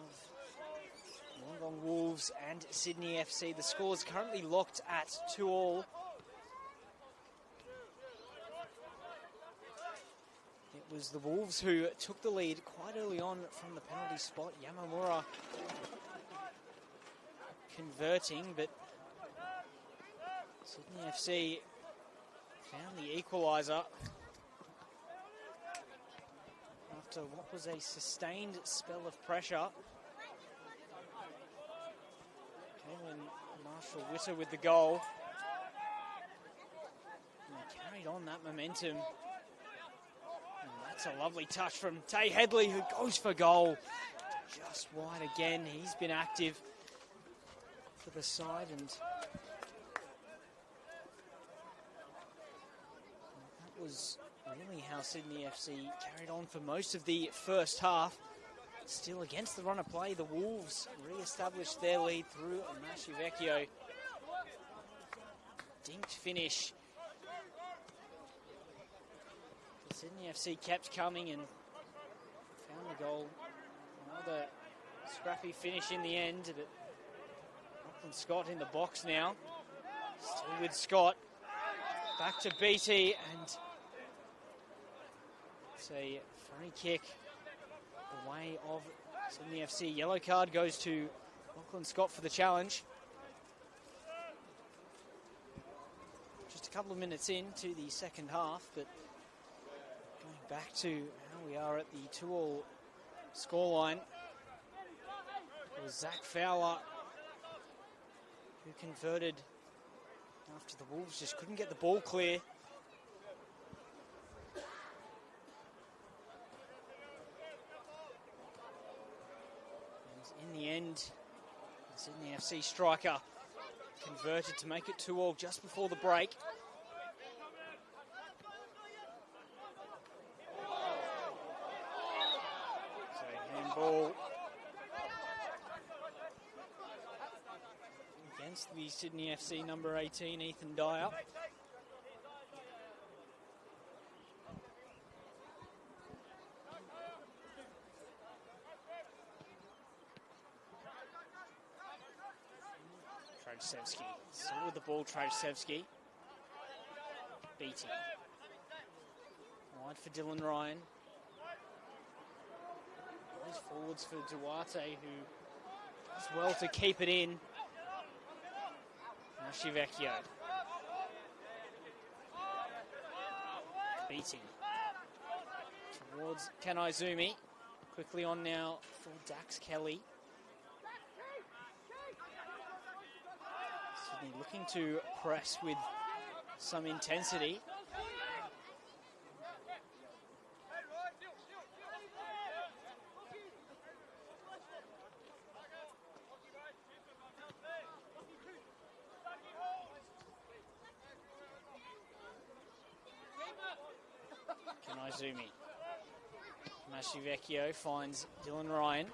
of Wollongong Wolves and Sydney FC. The score is currently locked at 2-2. It was the Wolves who took the lead quite early on from the penalty spot. Yamamura converting, but Sydney FC found the equaliser after what was a sustained spell of pressure. Kaylin Marshall-Witter with the goal. And they carried on that momentum. And that's a lovely touch from Tay Headley, who goes for goal. Just wide again. He's been active for the side, and that was really how Sydney FC carried on for most of the first half. Still against the run of play, the Wolves re-established their lead through Mashivecchio. Dinked finish. The Sydney FC kept coming and found the goal. Another scrappy finish in the end, but Lachlan Scott in the box now. Still with Scott. Back to Beattie, and it's a free kick the way of Sydney FC. Yellow card goes to Lachlan Scott for the challenge. Just a couple of minutes into the second half, but going back to how we are at the 2-2 scoreline. It was Zach Fowler who converted after the Wolves just couldn't get the ball clear. And in the end, the Sydney FC striker converted to make it 2-2 just before the break. So handball against the Sydney FC number 18, Ethan Dyer. Trajcevski, still with the ball, Trajcevski. Beattie. Wide for Dylan Ryan. Those forwards for Duarte, who does well to keep it in. Mashivecchio. Beattie. Towards Kanaizumi. Quickly on now for Dax Kelly. Sydney looking to press with some intensity. Kanaizumi. Mashivecchio finds Dylan Ryan.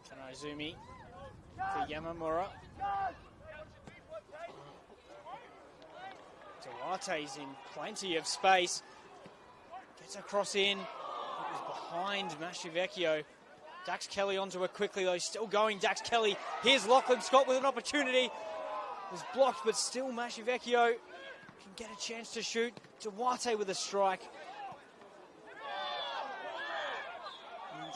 Kanaizumi to Yamamura. Duarte's in plenty of space. Gets a cross in. It was behind Mashivecchio. Dax Kelly onto it quickly though. Still going, Dax Kelly. Here's Lachlan Scott with an opportunity. It was blocked, but still Mashivecchio can get a chance to shoot. Duarte with a strike. And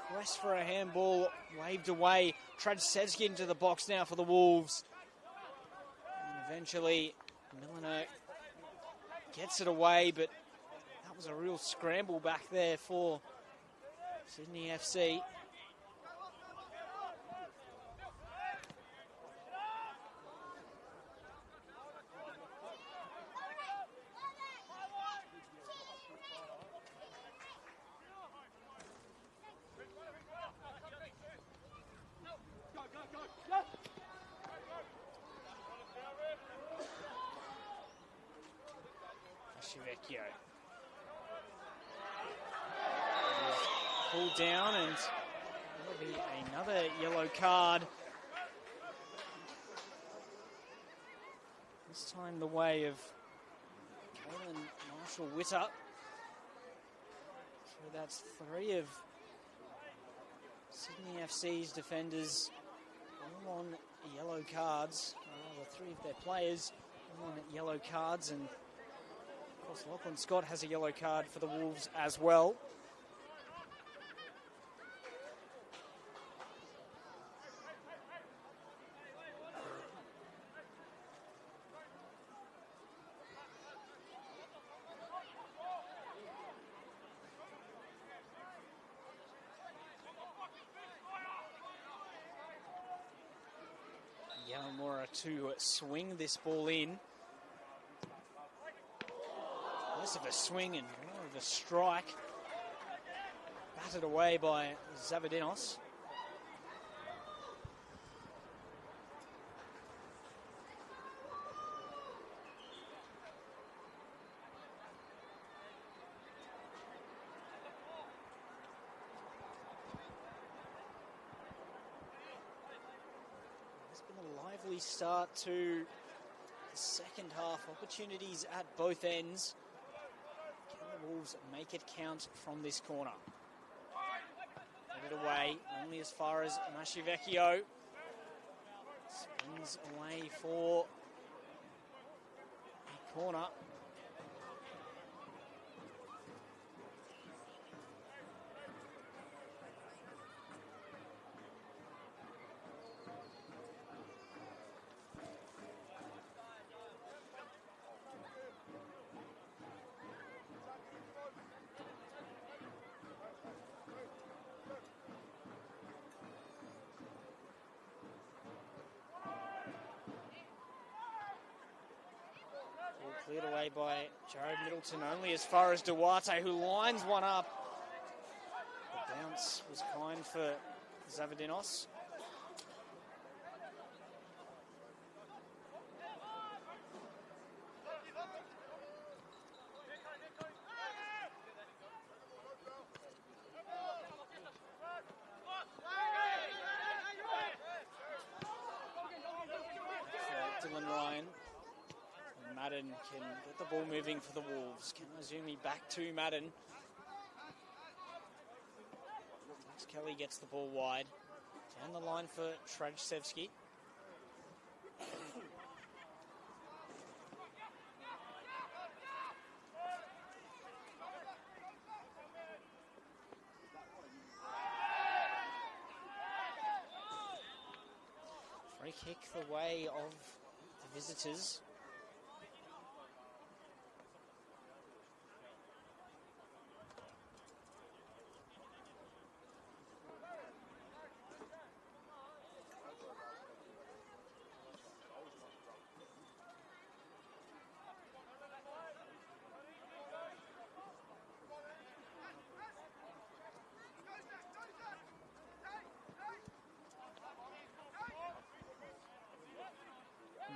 request for a handball waved away. Trajcevski into the box now for the Wolves. And eventually Milano gets it away, but that was a real scramble back there for Sydney FC. Mashivecchio. pulled down, and there'll be another yellow card. This time the way of Kaylin Marshall-Witter. So that's 3 of Sydney FC's defenders all on yellow cards. The 3 of their players all on yellow cards, and of course Lachlan Scott has a yellow card for the Wolves as well. Yamamura to swing this ball in. Less of a swing and more of a strike. Batted away by Zavadinos. Start to the second half. Opportunities at both ends. Can the Wolves make it count from this corner? Get it away, only as far as Mashivecchio. Spins away for a corner. Cleared away by Jared Middleton, only as far as Duarte, who lines one up. The bounce was kind for Zavadinos. Dylan Ryan. Madden can get the ball moving for the Wolves. Can Azumi back to Madden. Kelly gets the ball wide. Down the line for Trajcevski. Free kick the way of the visitors.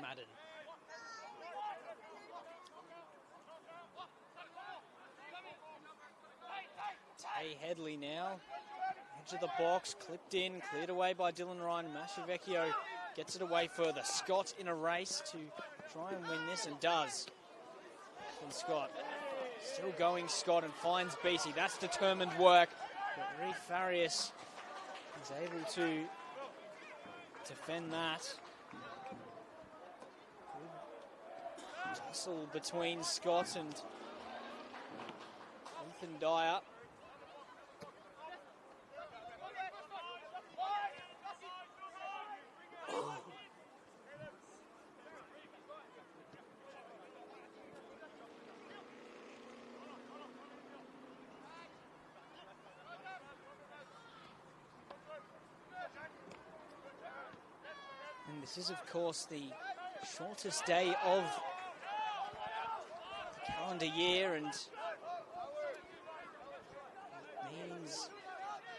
Madden. Tay Headley now. Edge of the box, clipped in, cleared away by Dylan Ryan. Mashivecchio gets it away further. Scott in a race to try and win this, and does. And Scott still going, Scott, and finds Beattie. That's determined work. But Reece Farias is able to defend that. Tussle between Scott and Ethan Dyer. And this is, of course, the shortest day of the calendar year, and it means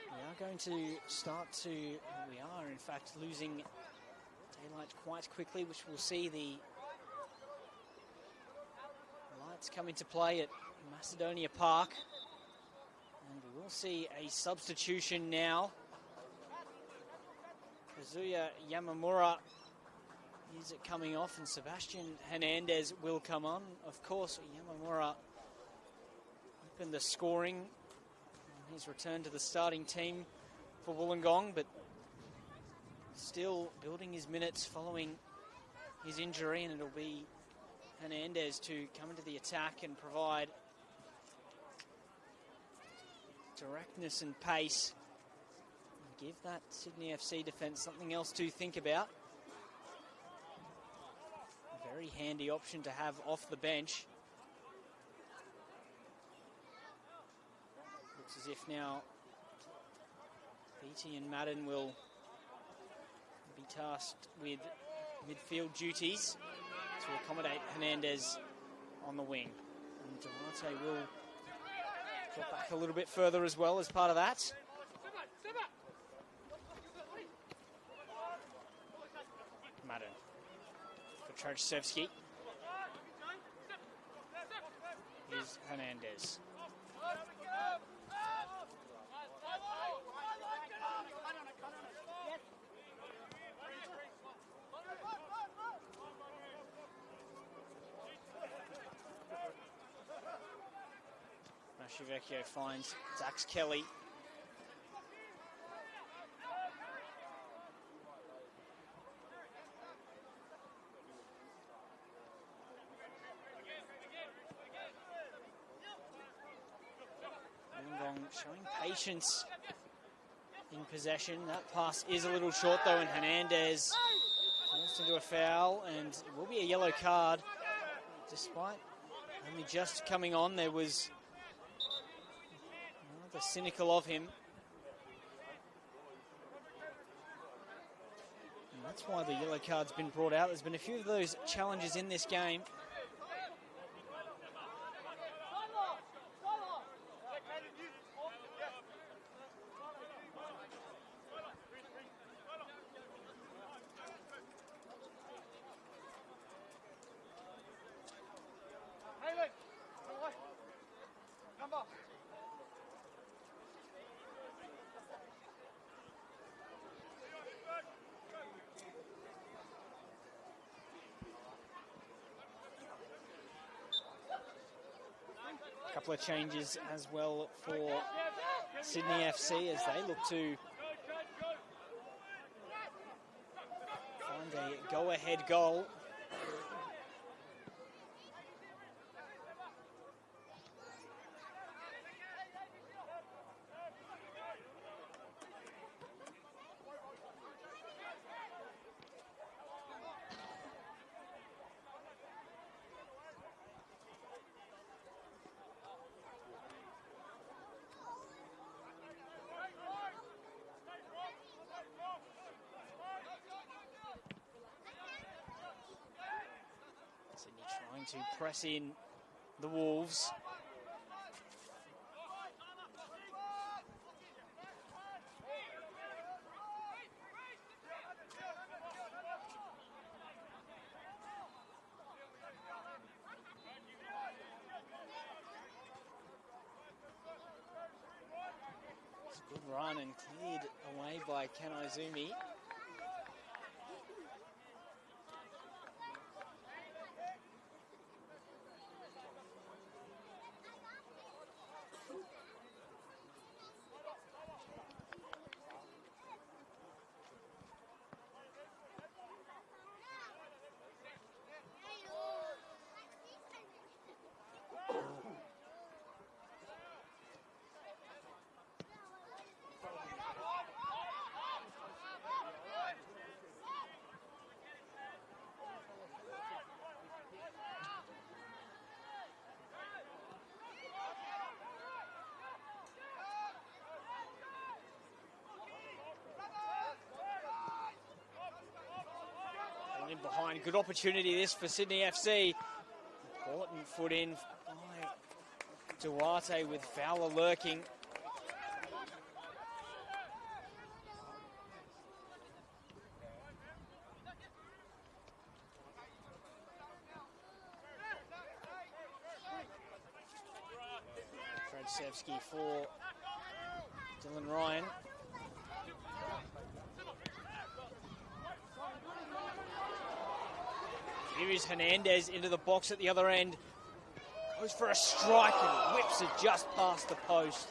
we are going to start to, we are in fact losing daylight quite quickly, which we'll see the lights come into play at Macedonia Park And we will see a substitution now. Kazuya Yamamura is coming off, and Sebastian Hernandez will come on. Of course, Yamamura opened the scoring on his return to the starting team for Wollongong, but still building his minutes following his injury, and it'll be Hernandez to come into the attack and provide directness and pace and give that Sydney FC defence something else to think about. A very handy option to have off the bench. Looks as if now Beattie and Madden will be tasked with midfield duties to accommodate Hernandez on the wing. And Duarte will drop back a little bit further as well as part of that. Madden for Trajcevski. Here's Hernandez. Vecchio finds Dax Kelly. Wollongong showing patience in possession. That pass is a little short though, and Hernandez falls into a foul, and it will be a yellow card. Despite only just coming on, there was the cynical of him. And that's why the yellow card's been brought out. There's been a few of those challenges in this game. Couple of changes as well for Sydney FC as they look to find a go-ahead goal. Sydney trying to press in the Wolves. It's a good run and cleared away by Kanaizumi. In behind, good opportunity this for Sydney FC. Important foot in by Duarte with Fowler lurking. Trajcevski for Dylan Ryan. Here is Hernandez into the box at the other end. Goes for a strike and whips it just past the post.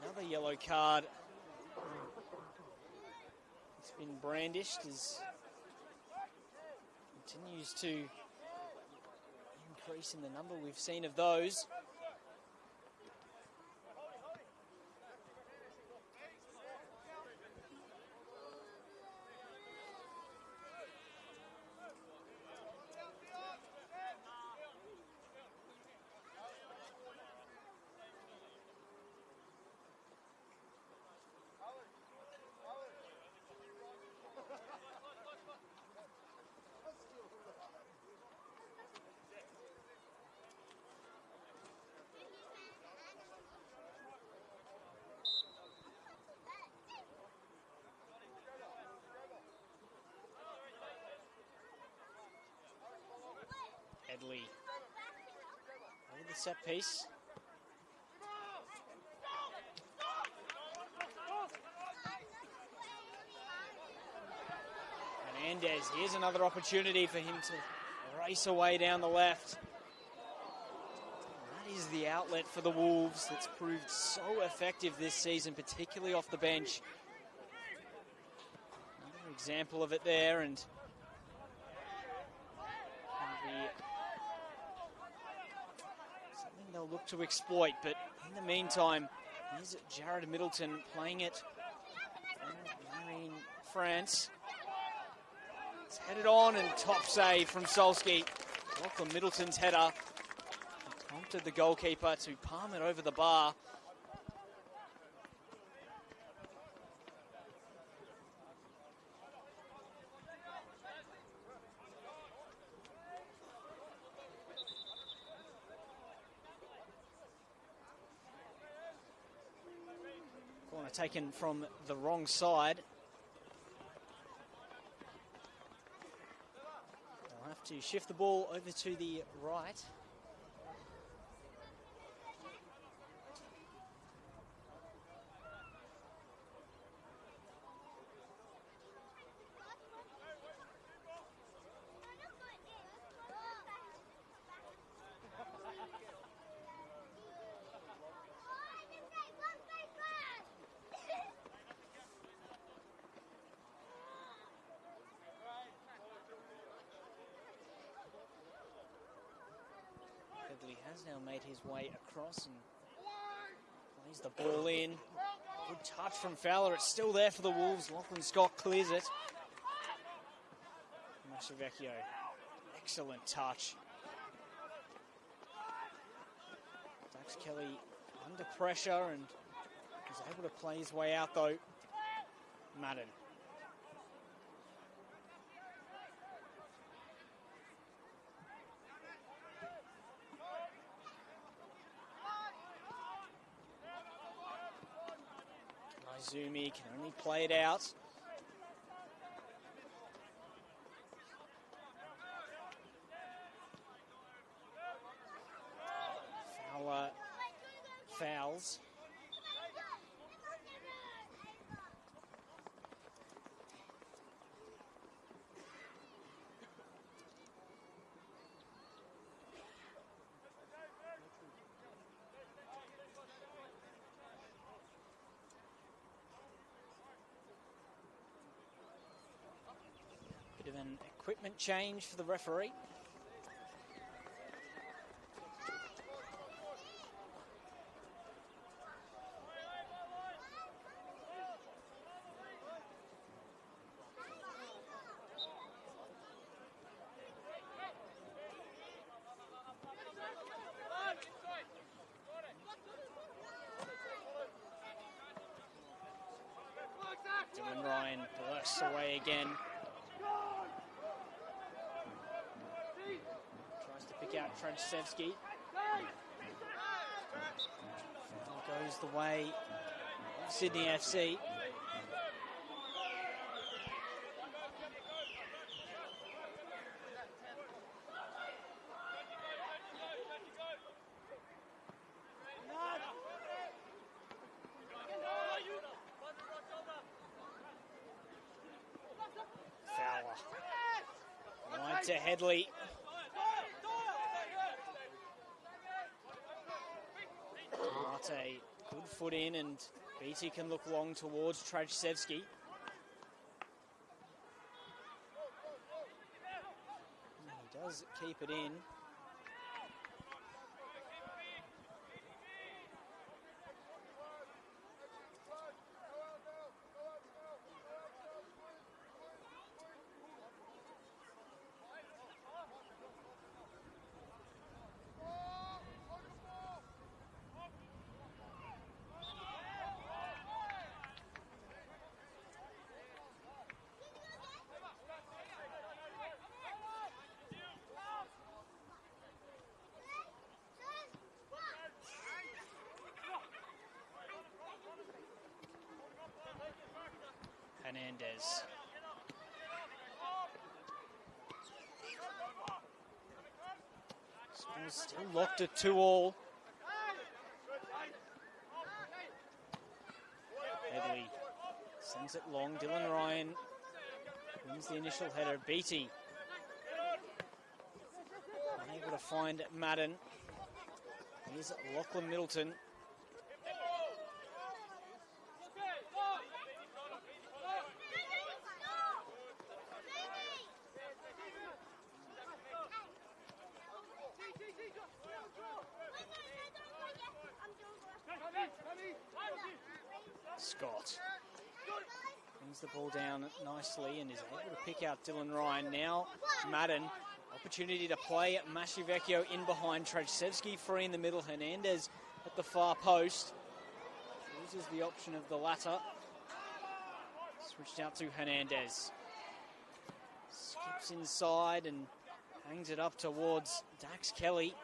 Another yellow card. It's been brandished as continues to increase in the number we've seen of those. Headley over the set piece. Hernandez, here's another opportunity for him to race away down the left. That is the outlet for the Wolves that's proved so effective this season, particularly off the bench. Another example of it there, and something they'll look to exploit. But in the meantime, here's Jared Middleton playing it for Marine France. It's headed on and top save from Solski. Lachlan Middleton's header prompted the goalkeeper to palm it over the bar. Corner taken from the wrong side. They'll have to shift the ball over to the right. Headley has now made his way across and plays the ball in. Good touch from Fowler. It's still there for the Wolves. Lachlan Scott clears it. Masavecchio, excellent touch. Dax Kelly under pressure and is able to play his way out though. Madden. Zumi can only play it out. Fowler fouls. Bit of an equipment change for the referee. Dylan Ryan bursts away again. Trajcevski. Goes the way of Sydney FC. Fowler. Wide to Headley. Mate, good foot in, and Beatty can look long towards Trajcevski. He does keep it in. Hernandez. Still locked at 2-all. Headley sends it long. Dylan Ryan wins the initial header. Beatty unable to find Madden. Here's Lachlan Middleton. Scott brings the ball down nicely and is able to pick out Dylan Ryan. Now Madden, opportunity to play Masivecchio in behind. Trajcevski free in the middle. Hernandez at the far post. Chooses the option of the latter. Switched out to Hernandez. Skips inside and hangs it up towards Dax Kelly.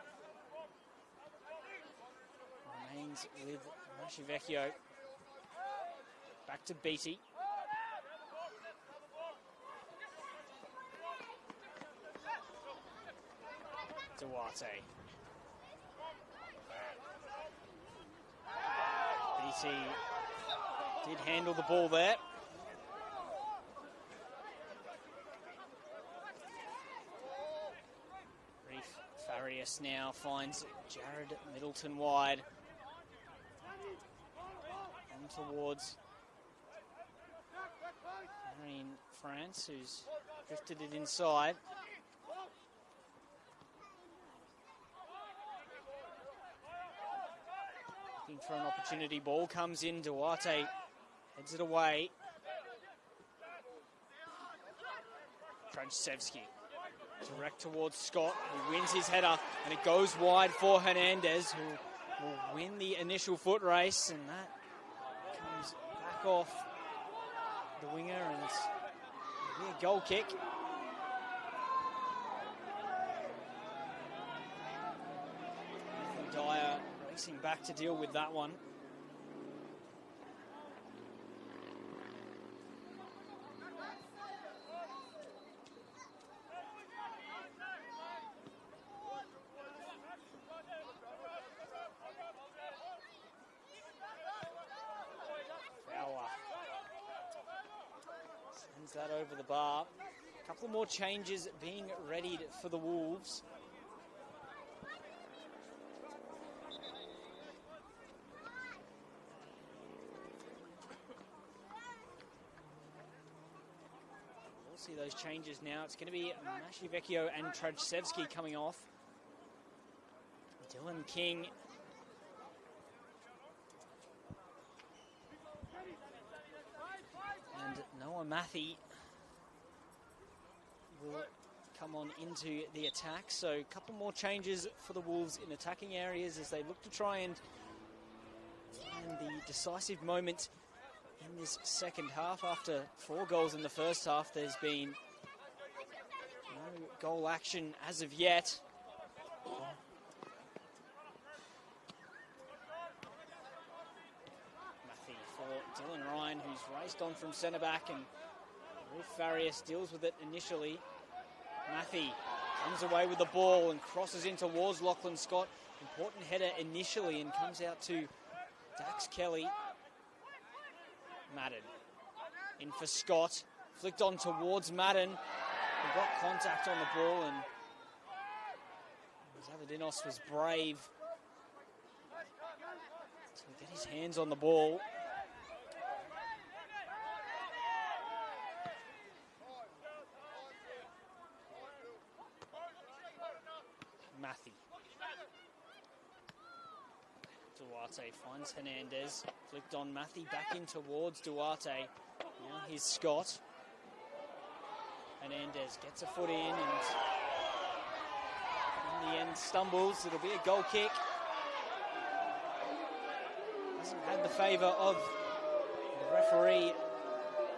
Remains with Masivecchio. Back to Beatty. Duarte. Beatty did handle the ball there. Reef Farias now finds Jared Middleton wide. On towards Marine France, who's drifted it inside. Looking for an opportunity. Ball comes in. Duarte heads it away. Trajcevski direct towards Scott, who wins his header, and it goes wide for Hernandez, who will win the initial foot race, and that comes back off the winger, and it'll be a goal kick. Nathan Dyer racing back to deal with that one. That over the bar. A couple more changes being readied for the Wolves. We'll see those changes now. It's going to be Masivecchio and Trajcevski coming off. Dylan King and Noah Matthey will come on into the attack. So a couple more changes for the Wolves in attacking areas as they look to try and find the decisive moment in this second half. After 4 goals in the first half, there's been no goal action as of yet. Dylan Ryan, who's raced on from centre back, and Ruth Farias deals with it initially. Matthew comes away with the ball and crosses in towards Lachlan Scott. Important header initially and comes out to Dax Kelly. Madden in for Scott. Flicked on towards Madden. He got contact on the ball and Zavadinos was brave to get his hands on the ball. Matthew. Duarte finds Hernandez. Flicked on Matthew, back in towards Duarte. Now here's Scott. Hernandez gets a foot in and in the end stumbles. It'll be a goal kick. Hasn't had the favour of the referee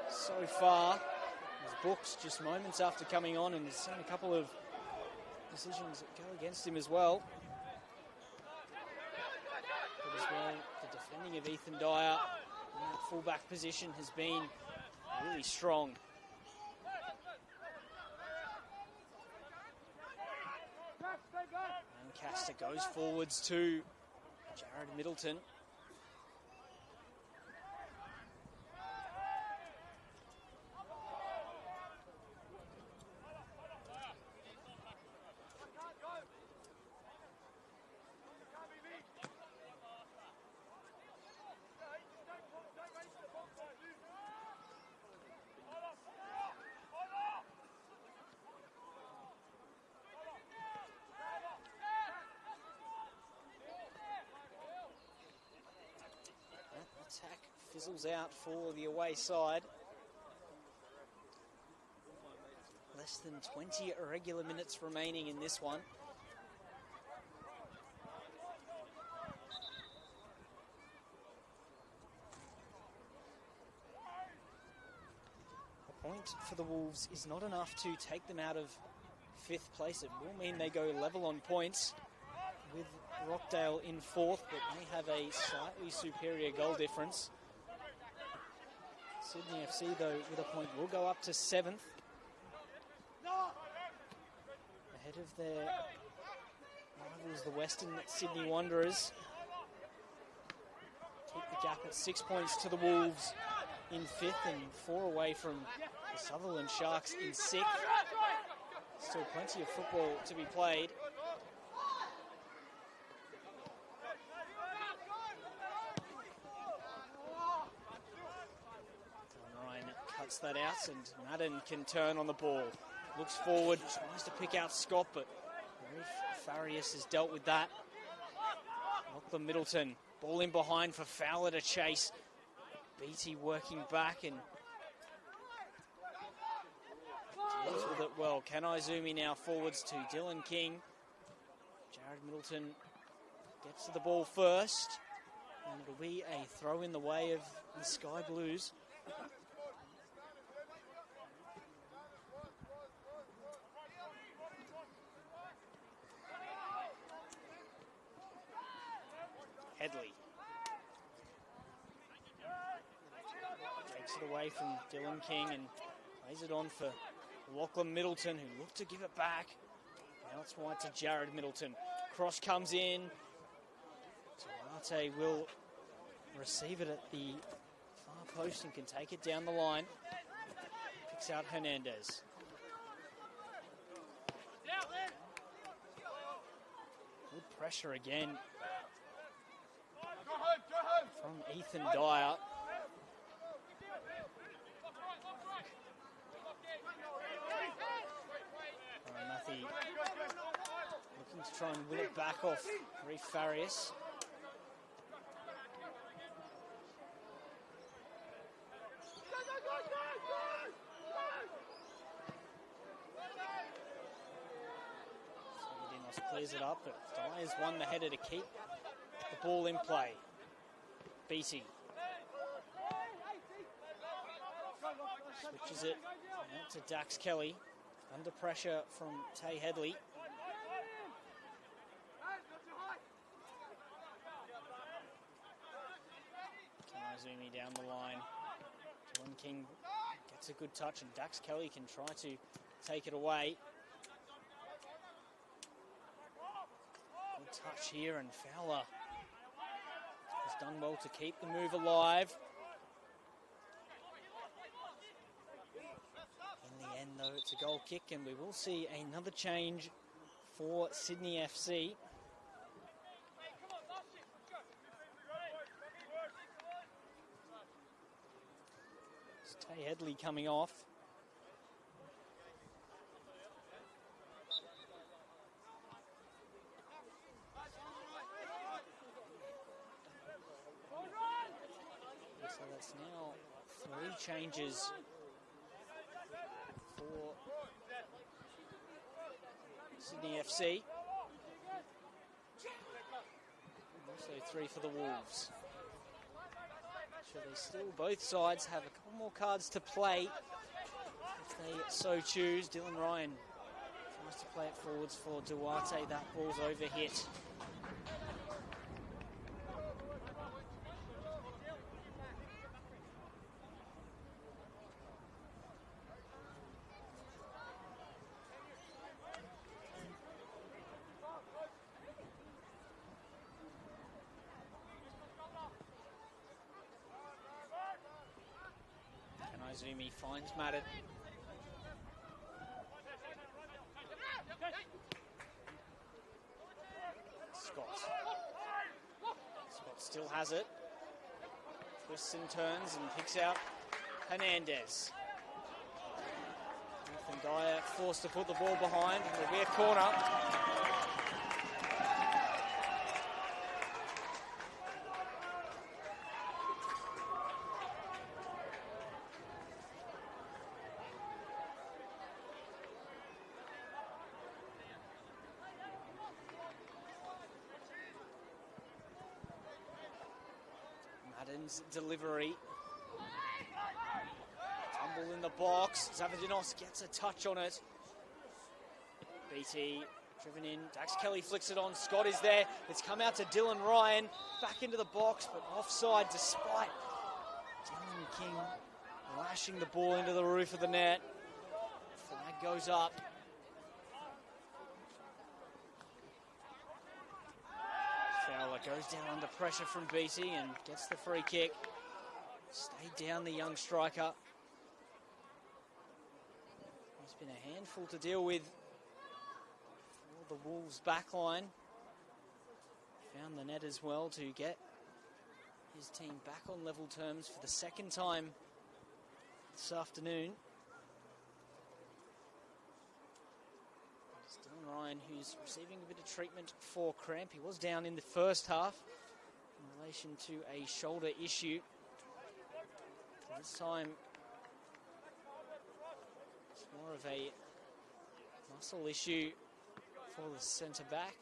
so far. His books just moments after coming on, and he's seen a couple of decisions that go against him as well. But as well, the defending of Ethan Dyer in that fullback position has been really strong. Lancaster goes forwards to Jared Middleton. Attack fizzles out for the away side. Less than 20 irregular minutes remaining in this one. A point for the Wolves is not enough to take them out of 5th place. It will mean they go level on points with Rockdale in 4th, but they have a slightly superior goal difference. Sydney FC, though, with a point, will go up to 7th. Ahead of their rivals, the Western Sydney Wanderers. Keep the gap at 6 points to the Wolves in 5th and 4 away from the Sutherland Sharks in 6th. Still plenty of football to be played. Cuts that out and Madden can turn on the ball. Looks forward, tries to pick out Scott, but Farias has dealt with that. Lachlan Middleton, ball in behind for Fowler to chase. Beattie working back and deals with it well. Can I zoom in now forwards to Dylan King. Jared Middleton gets to the ball first, and it'll be a throw in the way of the Sky Blues. Headley takes it away from Dylan King and plays it on for Lachlan Middleton, who looked to give it back. Now it's wide to Jared Middleton. Cross comes in. Duarte will receive it at the far post and can take it down the line. Picks out Hernandez. Good pressure again from Ethan Dyer. Matthew looking to try and win it back off Reef Farias. Savadinos clears it up, but Dyer's won the header to keep the ball in play. Beattie switches it out to Dax Kelly. Under pressure from Tay Headley. Can Izumi down the line. Dylan King gets a good touch, and Dax Kelly can try to take it away. Good touch here, and Fowler has done well to keep the move alive. In the end, though, it's a goal kick, and we will see another change for Sydney FC. Tay Headley coming off. So that's now 3 changes for Sydney FC. And also 3 for the Wolves. So they still, both sides have a couple more cards to play if they so choose. Dylan Ryan tries to play it forwards for Duarte. That ball's overhit. Izumi finds Madden. Scott still has it. Twists and turns and picks out Hernandez. Nathan Dyer forced to put the ball behind, and there'll be a corner. Madden's delivery. Tumble in the box. Zavadinos gets a touch on it. BT driven in. Dax Kelly flicks it on. Scott is there. It's come out to Dylan Ryan. Back into the box, but offside despite Dylan King lashing the ball into the roof of the net. Flag goes up. Fowler goes down under pressure from BT and gets the free kick. Stay down, the young striker. He's been a handful to deal with for the Wolves backline. Found the net as well to get his team back on level terms for the second time this afternoon. It's Dylan Ryan, who's receiving a bit of treatment for cramp. He was down in the first half in relation to a shoulder issue. This time it's more of a muscle issue for the centre back.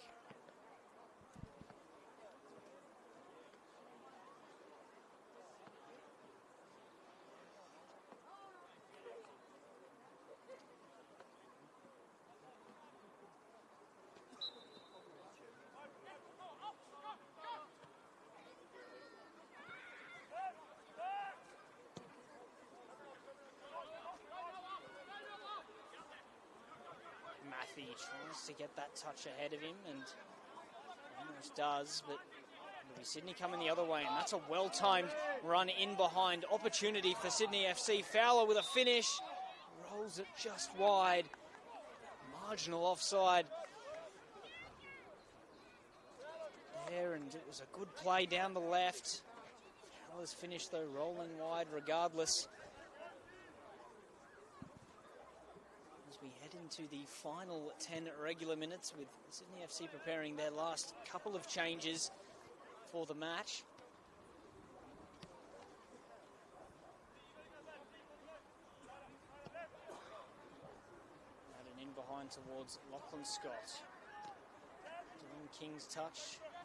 Matthew tries to get that touch ahead of him and almost does, but it'll be Sydney coming the other way, and that's a well-timed run in behind. Opportunity for Sydney FC. Fowler with a finish. Rolls it just wide. Marginal offside there, and it was a good play down the left. Fowler's finish, though, rolling wide regardless. We head into the final 10 regular minutes with Sydney FC preparing their last couple of changes for the match. Adding in behind towards Lachlan Scott. Dylan King's touch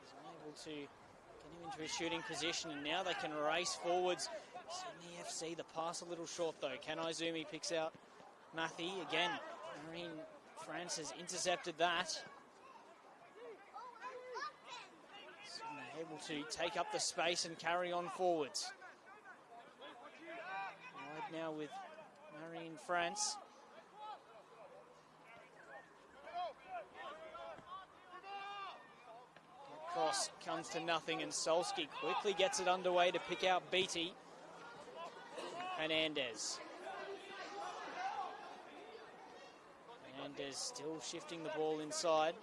is unable to get him into a shooting position, and now they can race forwards. Sydney FC, the pass a little short though. Can Izumi picks out Matthew again. Marine France has intercepted that. Sydney able to take up the space and carry on forwards. now with Marine France. Cross comes to nothing, and Solski quickly gets it underway to pick out Beatty. Hernandez. Hernandez still shifting the ball inside.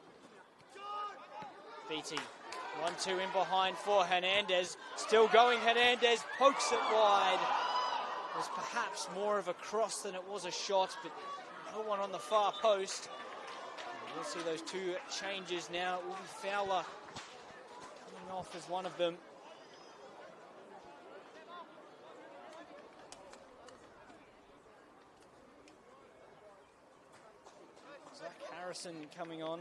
Beatty, 1-2 in behind for Hernandez. Still going, Hernandez pokes it wide. It was perhaps more of a cross than it was a shot, but no one on the far post. We'll see those two changes now. It will be Fowler coming off as one of them. Zach Harrison coming on.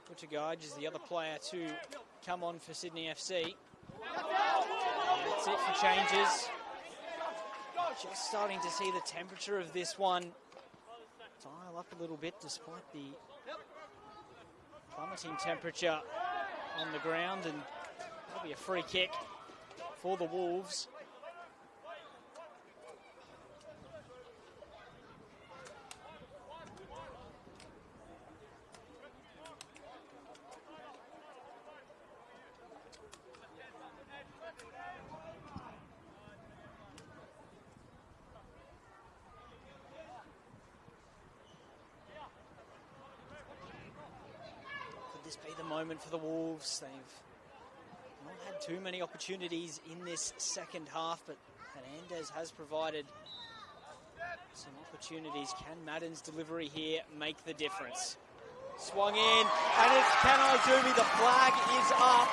Buttigieg is the other player to come on for Sydney FC. That's it for changes. Just starting to see the temperature of this one dial up a little bit despite the plummeting temperature on the ground, and that'll be a free kick for the Wolves. This be the moment for the Wolves. They've not had too many opportunities in this second half, but Hernandez has provided some opportunities. Can Madden's delivery here make the difference? Swung in, and it's Kanazumi. The flag is up.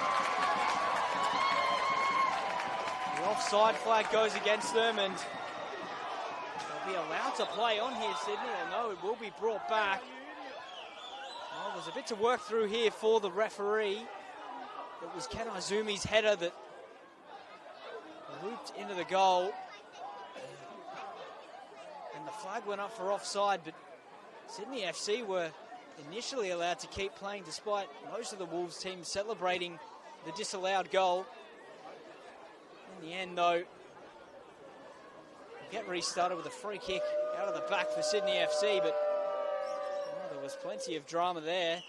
The offside flag goes against them, and they'll be allowed to play on here, Sydney, or no, it will be brought back. Well, there's a bit to work through here for the referee. It was Ken Izumi's header that looped into the goal. And the flag went up for offside, but Sydney FC were initially allowed to keep playing despite most of the Wolves team celebrating the disallowed goal. In the end, though, we'll get restarted with a free kick out of the back for Sydney FC, but there was plenty of drama there.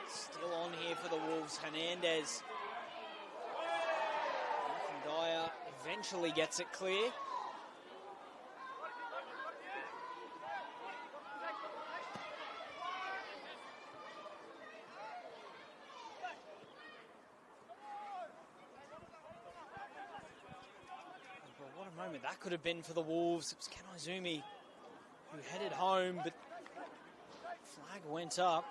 Still on here for the Wolves, Hernandez. Dyer eventually gets it clear. But what a moment that could have been for the Wolves. It was Ken Izumi who headed home, but flag went up.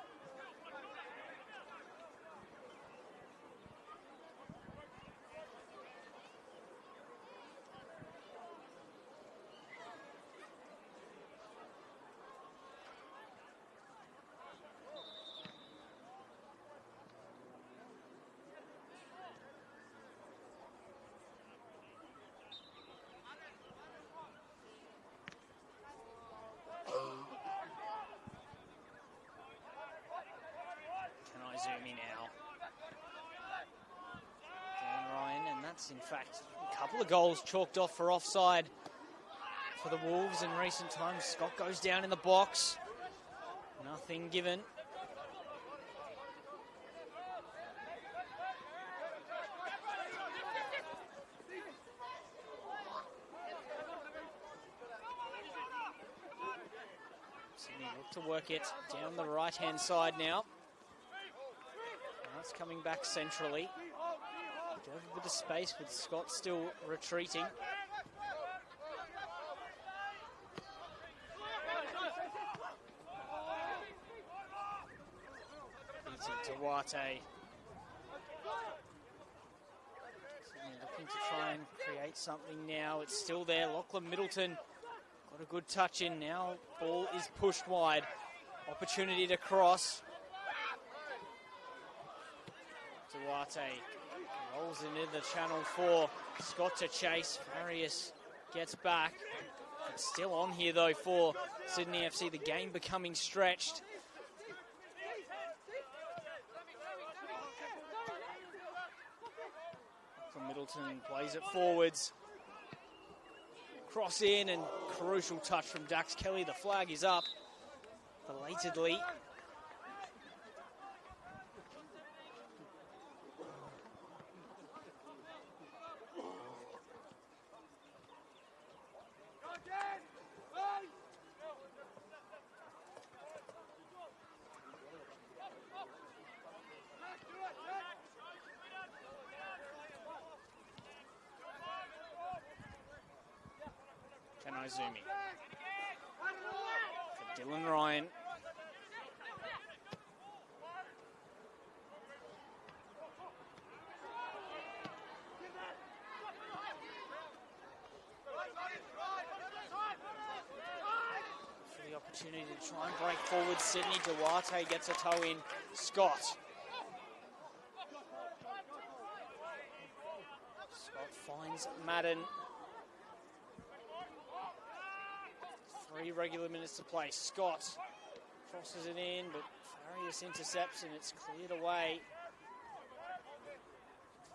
Izumi now. Dan Ryan, and that's in fact a couple of goals chalked off for offside for the Wolves in recent times. Scott goes down in the box. Nothing given. Sydney look to work it down the right-hand side now. It's coming back centrally. Do have a bit of space with Scott still retreating. Duarte. Looking to try and create something now. It's still there. Lachlan Middleton got a good touch in now. Ball is pushed wide. Opportunity to cross. Duarte rolls into the channel for Scott to chase. Farias gets back. It's still on here though for Sydney FC. The game becoming stretched. Middleton plays it forwards. Cross in and crucial touch from Dax Kelly. The flag is up belatedly. Kanizumi. For Dylan Ryan. For the opportunity to try and break forward, Sydney. Duarte gets a toe in. Scott. Scott finds Madden. 3 regular minutes to play. Scott crosses it in, but Farias intercepts and it's cleared away.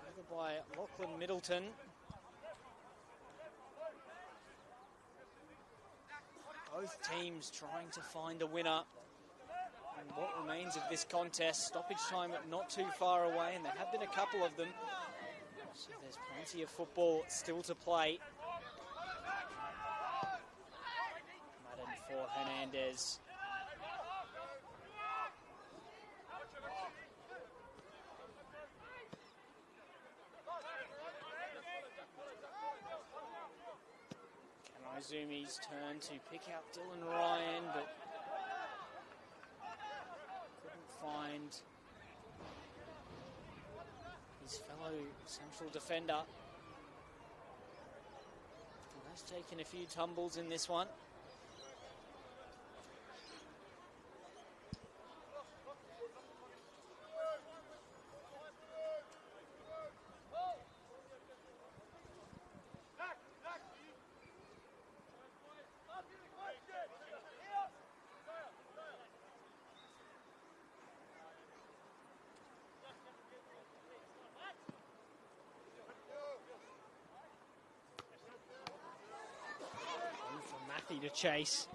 Further by Lachlan Middleton. Both teams trying to find a winner. And what remains of this contest, stoppage time not too far away, and there have been a couple of them. So there's plenty of football still to play. For Hernandez. Kanizumi's turn to pick out Dylan Ryan, but couldn't find his fellow central defender. He has taken a few tumbles in this one. To chase.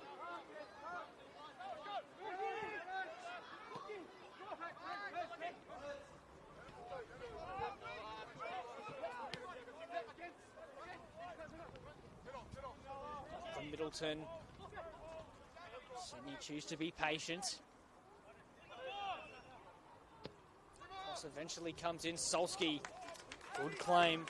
From Middleton. Sydney choose to be patient. Cross eventually comes in. Solski. Good claim.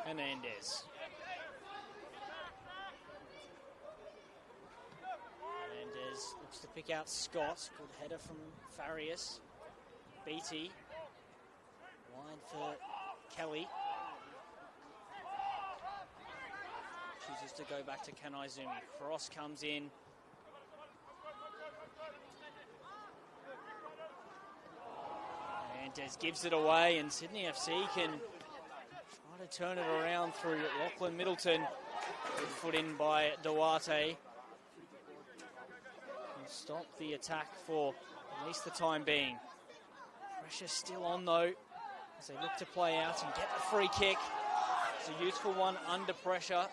Hernandez. Hernandez looks to pick out Scott. Good header from Farias. Beatty. Wide for Kelly. Chooses to go back to Kanizumi. Cross comes in. Hernandez gives it away, and Sydney FC can try to turn it around through Lachlan Middleton. Good foot in by Duarte. And stop the attack for at least the time being. Pressure still on though, as they look to play out and get the free kick. It's a useful one under pressure.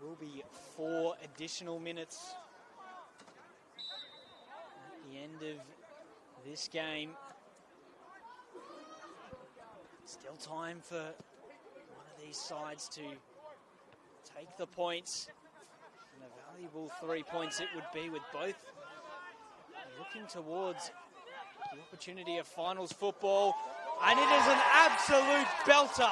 Will be 4 additional minutes end of this game. Still time for one of these sides to take the points. And a valuable 3 points it would be, with both looking towards the opportunity of finals football. And it is an absolute belter.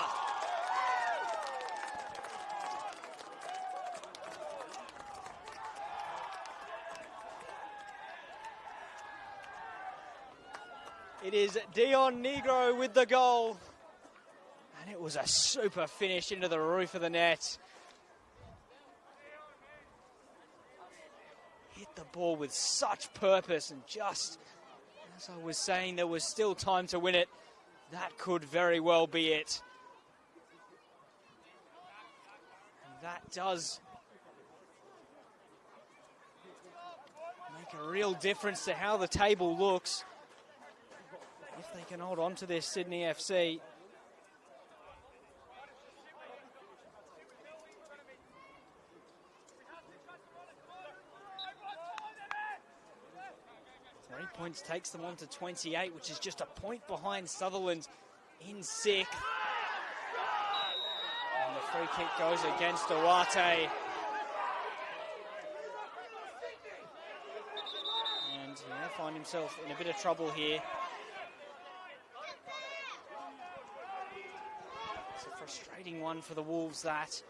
It is Dion Negro with the goal. And it was a super finish into the roof of the net. Hit the ball with such purpose, and just as I was saying, there was still time to win it. That could very well be it. And that does make a real difference to how the table looks. If they can hold on to this, Sydney FC. Points takes them on to 28, which is just a point behind Sutherland in 6th. And the free kick goes against Duarte. And he may find himself in a bit of trouble here. It's a frustrating one for the Wolves, that.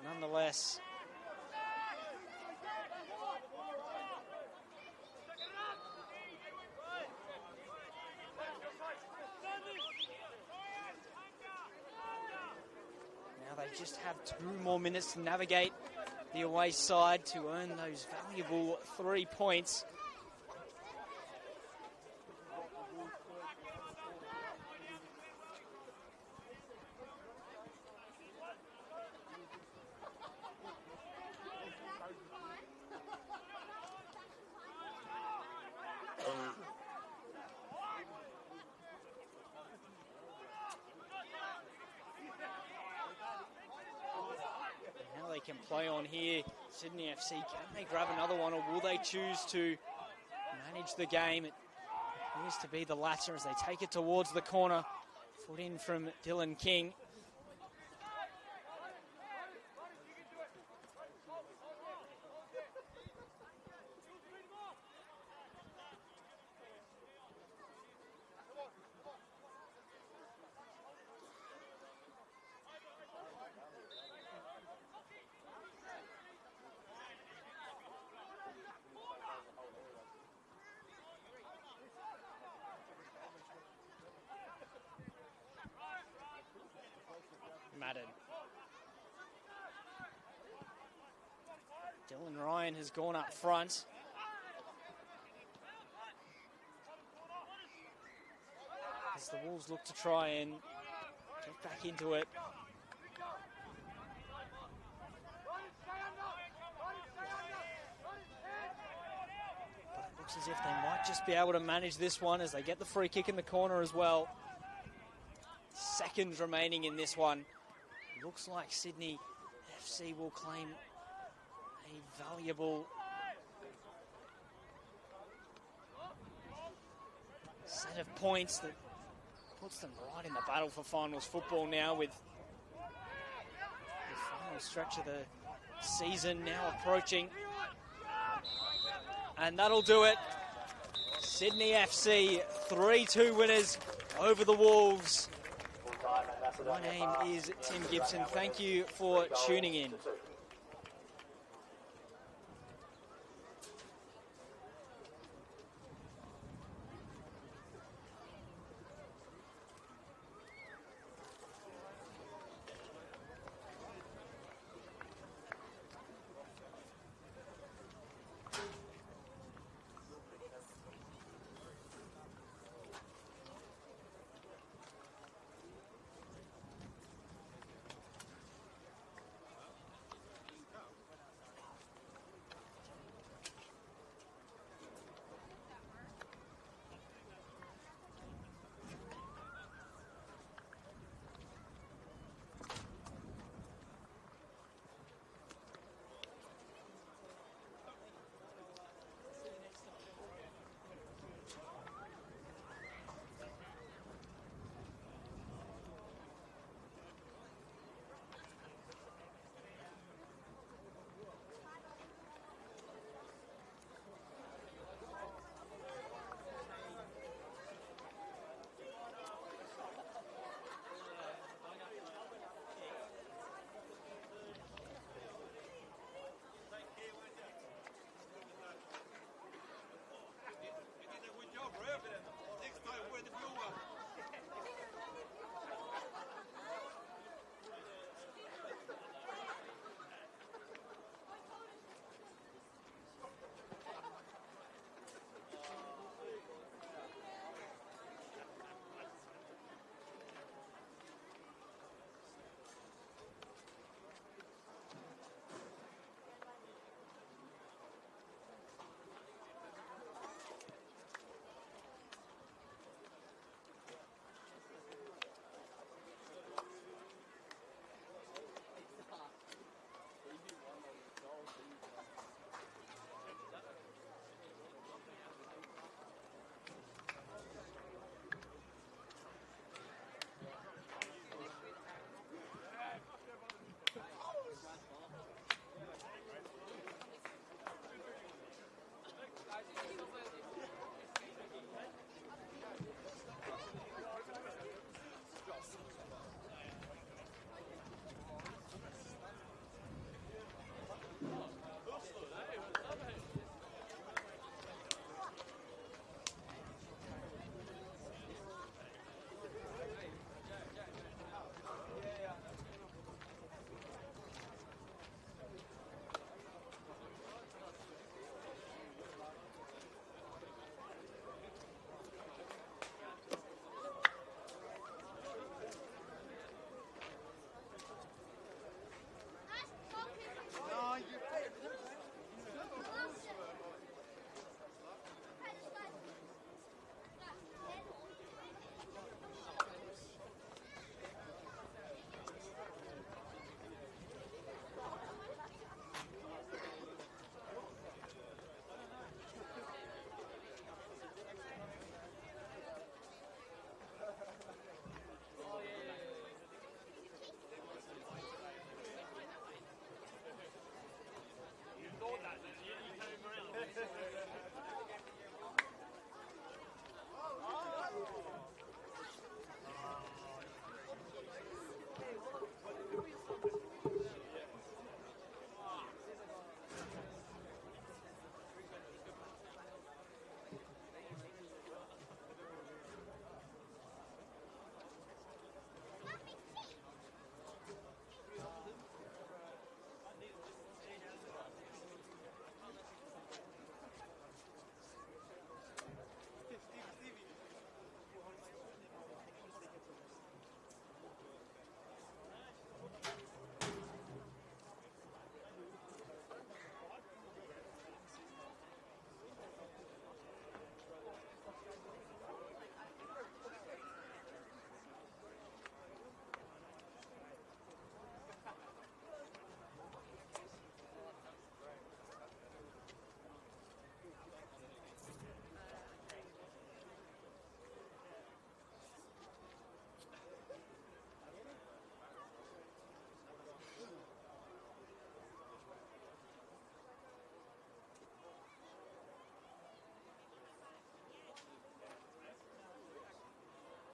Nonetheless, just have 2 more minutes to navigate the away side to earn those valuable 3 points. Can play on here. Sydney FC, can they grab another one, or will they choose to manage the game? It appears to be the latter as they take it towards the corner. Foot in from Dylan King. Dylan Ryan has gone up front. As the Wolves look to try and get back into it. But it looks as if they might just be able to manage this one as they get the free kick in the corner as well. Seconds remaining in this one. Looks like Sydney FC will claim a valuable set of points that puts them right in the battle for finals football now, with the final stretch of the season now approaching. And that'll do it. Sydney FC 3-2 winners over the Wolves. My name is Tim Gibson. Thank you for tuning in.